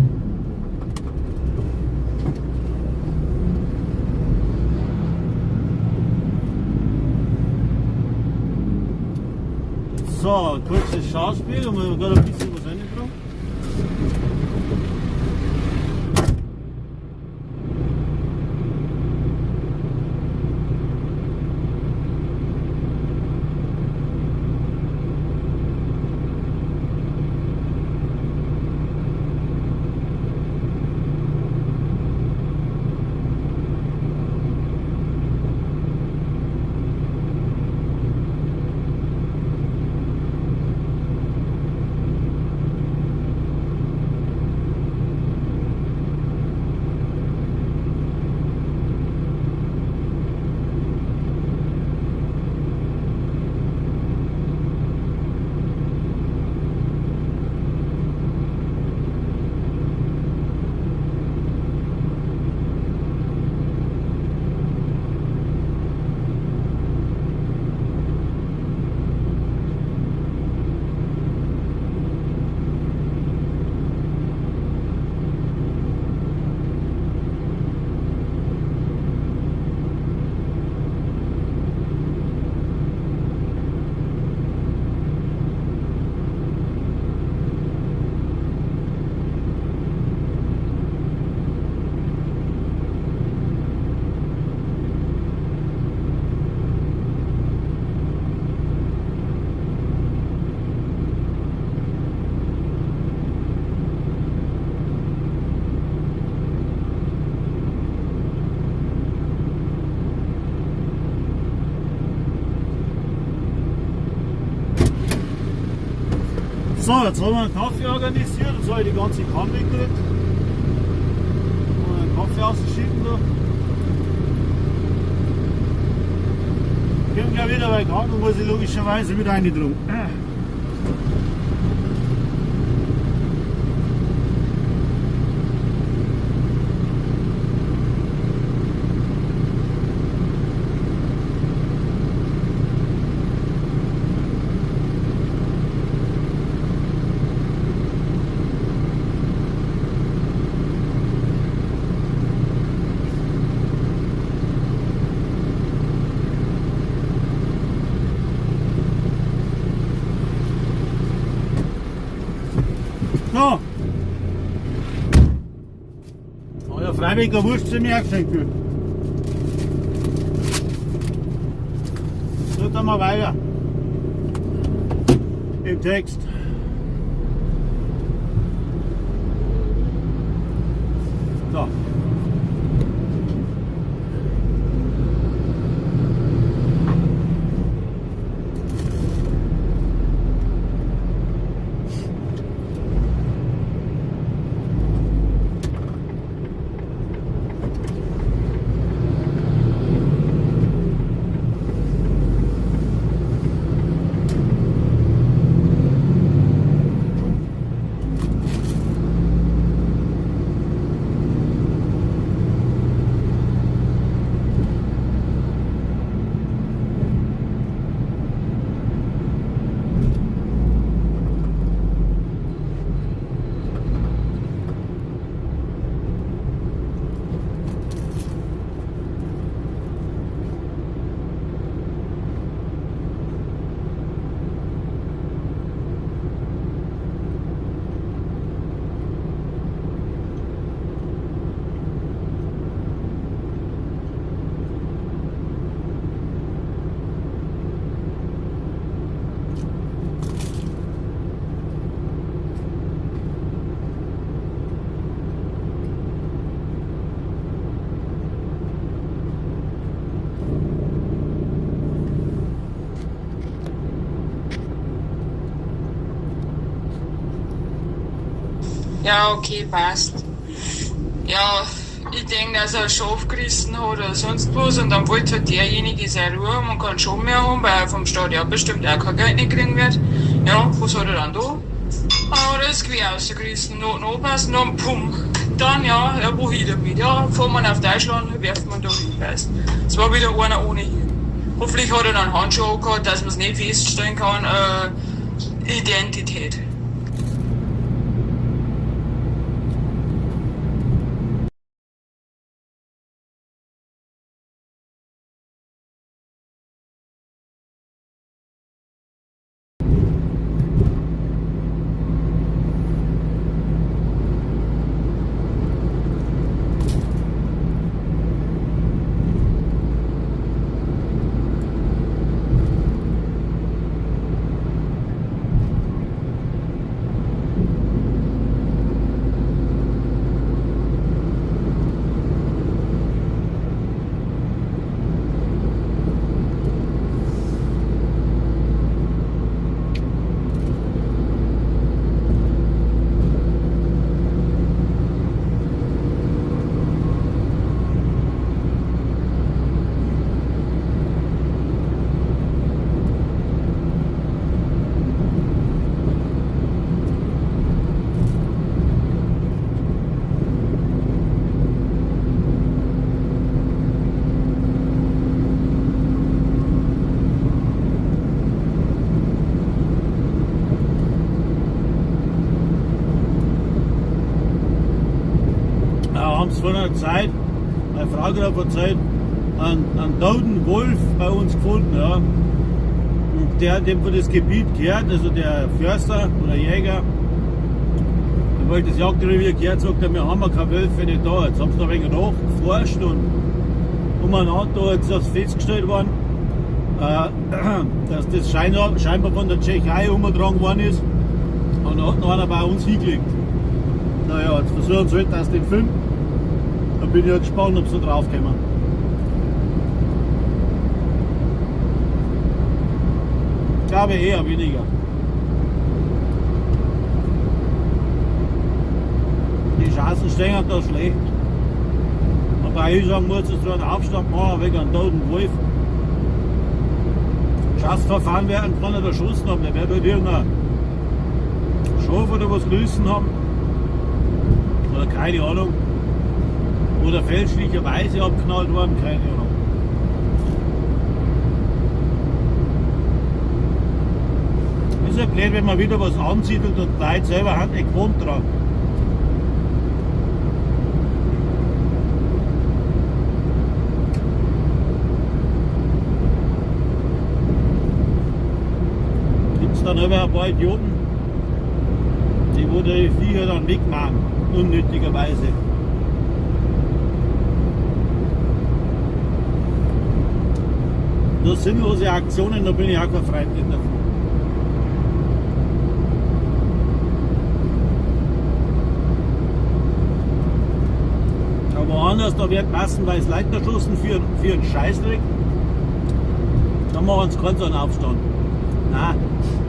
So, kurzes Schauspiel und wir gerade ein bisschen was reingebracht. So, jetzt haben wir einen Kaffee organisiert, jetzt habe ich die ganze Kanne gekriegt. Und einen Kaffee ausschieben da. Gehen gleich wieder weg an und muss ich logischerweise wieder rein drum. So. Euer Freiwilliger Wurst zu mir geschenkt wird. Tut einmal weiter. Im Text. So. Ja, okay, passt. Ja, ich denke, dass er ein Schaf gerissen hat oder sonst was und dann wollte halt derjenige seine Ruhe haben und keinen Schaf mehr haben, weil er vom Staat ja bestimmt auch kein Geld nicht kriegen wird. Ja, was hat er dann da? Ah, das Gewehr rausgerissen, not anpassen, dann pum. Dann ja, wohin damit? Ja, fahren wir auf Deutschland, werft man da hin, weißt. Es war wieder einer ohne hin. Hoffentlich hat er dann Handschuhe gehabt, dass man es nicht feststellen kann, Identität. Vor einer Zeit, meine Frau hat vor Zeit einen toten Wolf bei uns gefunden. Ja. Und der, dem von das Gebiet gehört, also der Förster oder Jäger, der wollte das Jagdrevier gehört, sagt er, wir haben keine Wölfe nicht da. Jetzt haben sie da ein wenig nachgeforscht und umeinander ist das festgestellt worden, dass das scheinbar von der Tschechei umgetragen worden ist. Und da hat noch einer bei uns hingelegt. Naja, jetzt versuchen sie halt, dass den Film. Da bin ich ja gespannt, ob sie drauf kommen. Ich glaube eher weniger. Die Chancen stehen da schlecht. Aber ich sagen muss, es so einen Aufstand machen wegen einem toten Wolf. Schaust verfahren werden kann, er erschossen haben. Der wird halt irgendein Schaf oder was gerissen haben. Oder keine Ahnung. Oder fälschlicherweise abknallt worden, keine Ahnung. Ist ja blöd, wenn man wieder was ansiedelt und die Leute selber haben nicht gewohnt dran. Gibt es dann aber ein paar Idioten, die wo die Viecher dann wegmachen, unnötigerweise. Nur sinnlose Aktionen, da bin ich auch kein Freund davon. Aber woanders, da wird massenweise Leute erschossen für einen Scheißdreck. Da machen sie keinen so einen Aufstand. Nein,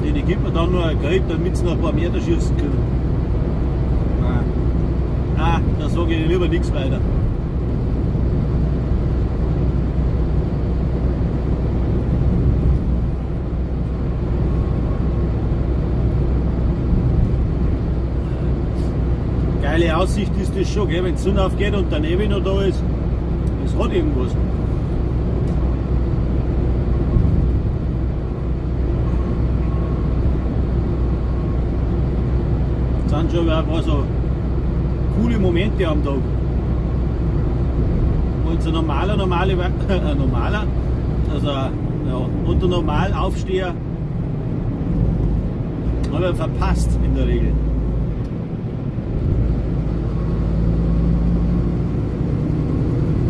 denen gibt man dann nur Geld, damit sie noch ein paar mehr schießen können. Nein, da sage ich lieber nichts weiter. Geile Aussicht ist das schon, gell? Wenn die Sonne aufgeht und der Nebel noch da ist, das hat irgendwas. Das sind schon ein paar so coole Momente am Tag. Und so normaler, also ja, unter Normalaufsteher habe ich verpasst in der Regel.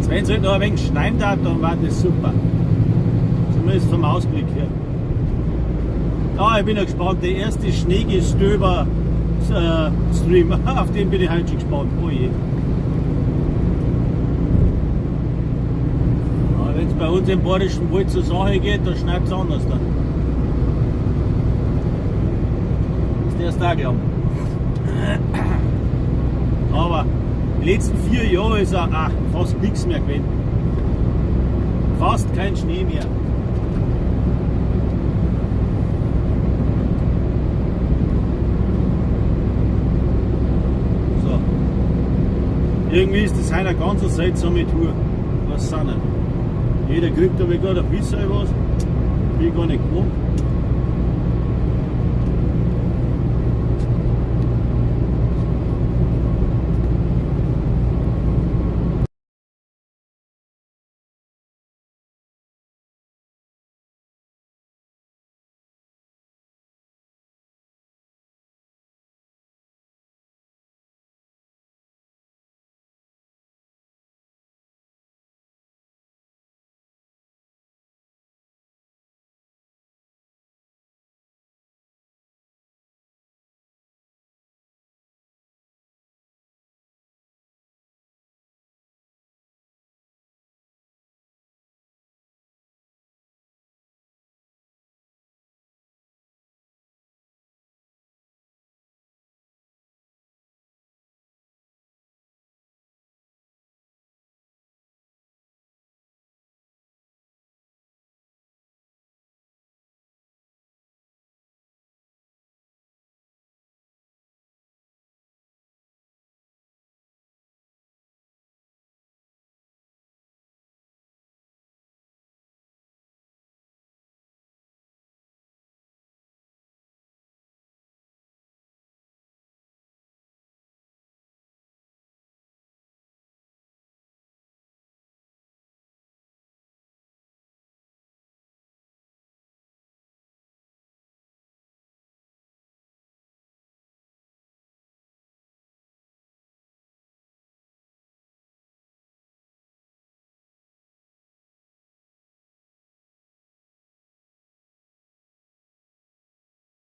Wenn es halt noch ein wenig schneien darf, dann war das super. Zumindest vom Ausblick her. Ja, ich bin ja gespannt. Der erste Schneegestöber-Stream, auf den bin ich halt schon gespannt. Oh je. Wenn es bei uns im Badischen Wald zur Sache geht, dann schneit es anders dann. Das ist der erste Tag, glauben. Aber die letzten 4 Jahre ist fast nichts mehr gewesen. Fast kein Schnee mehr. So. Irgendwie ist das eine ganz seltsame Tour. Was sind denn? Jeder kriegt aber gerade ein bisschen was. Bin ich gar nicht gewohnt.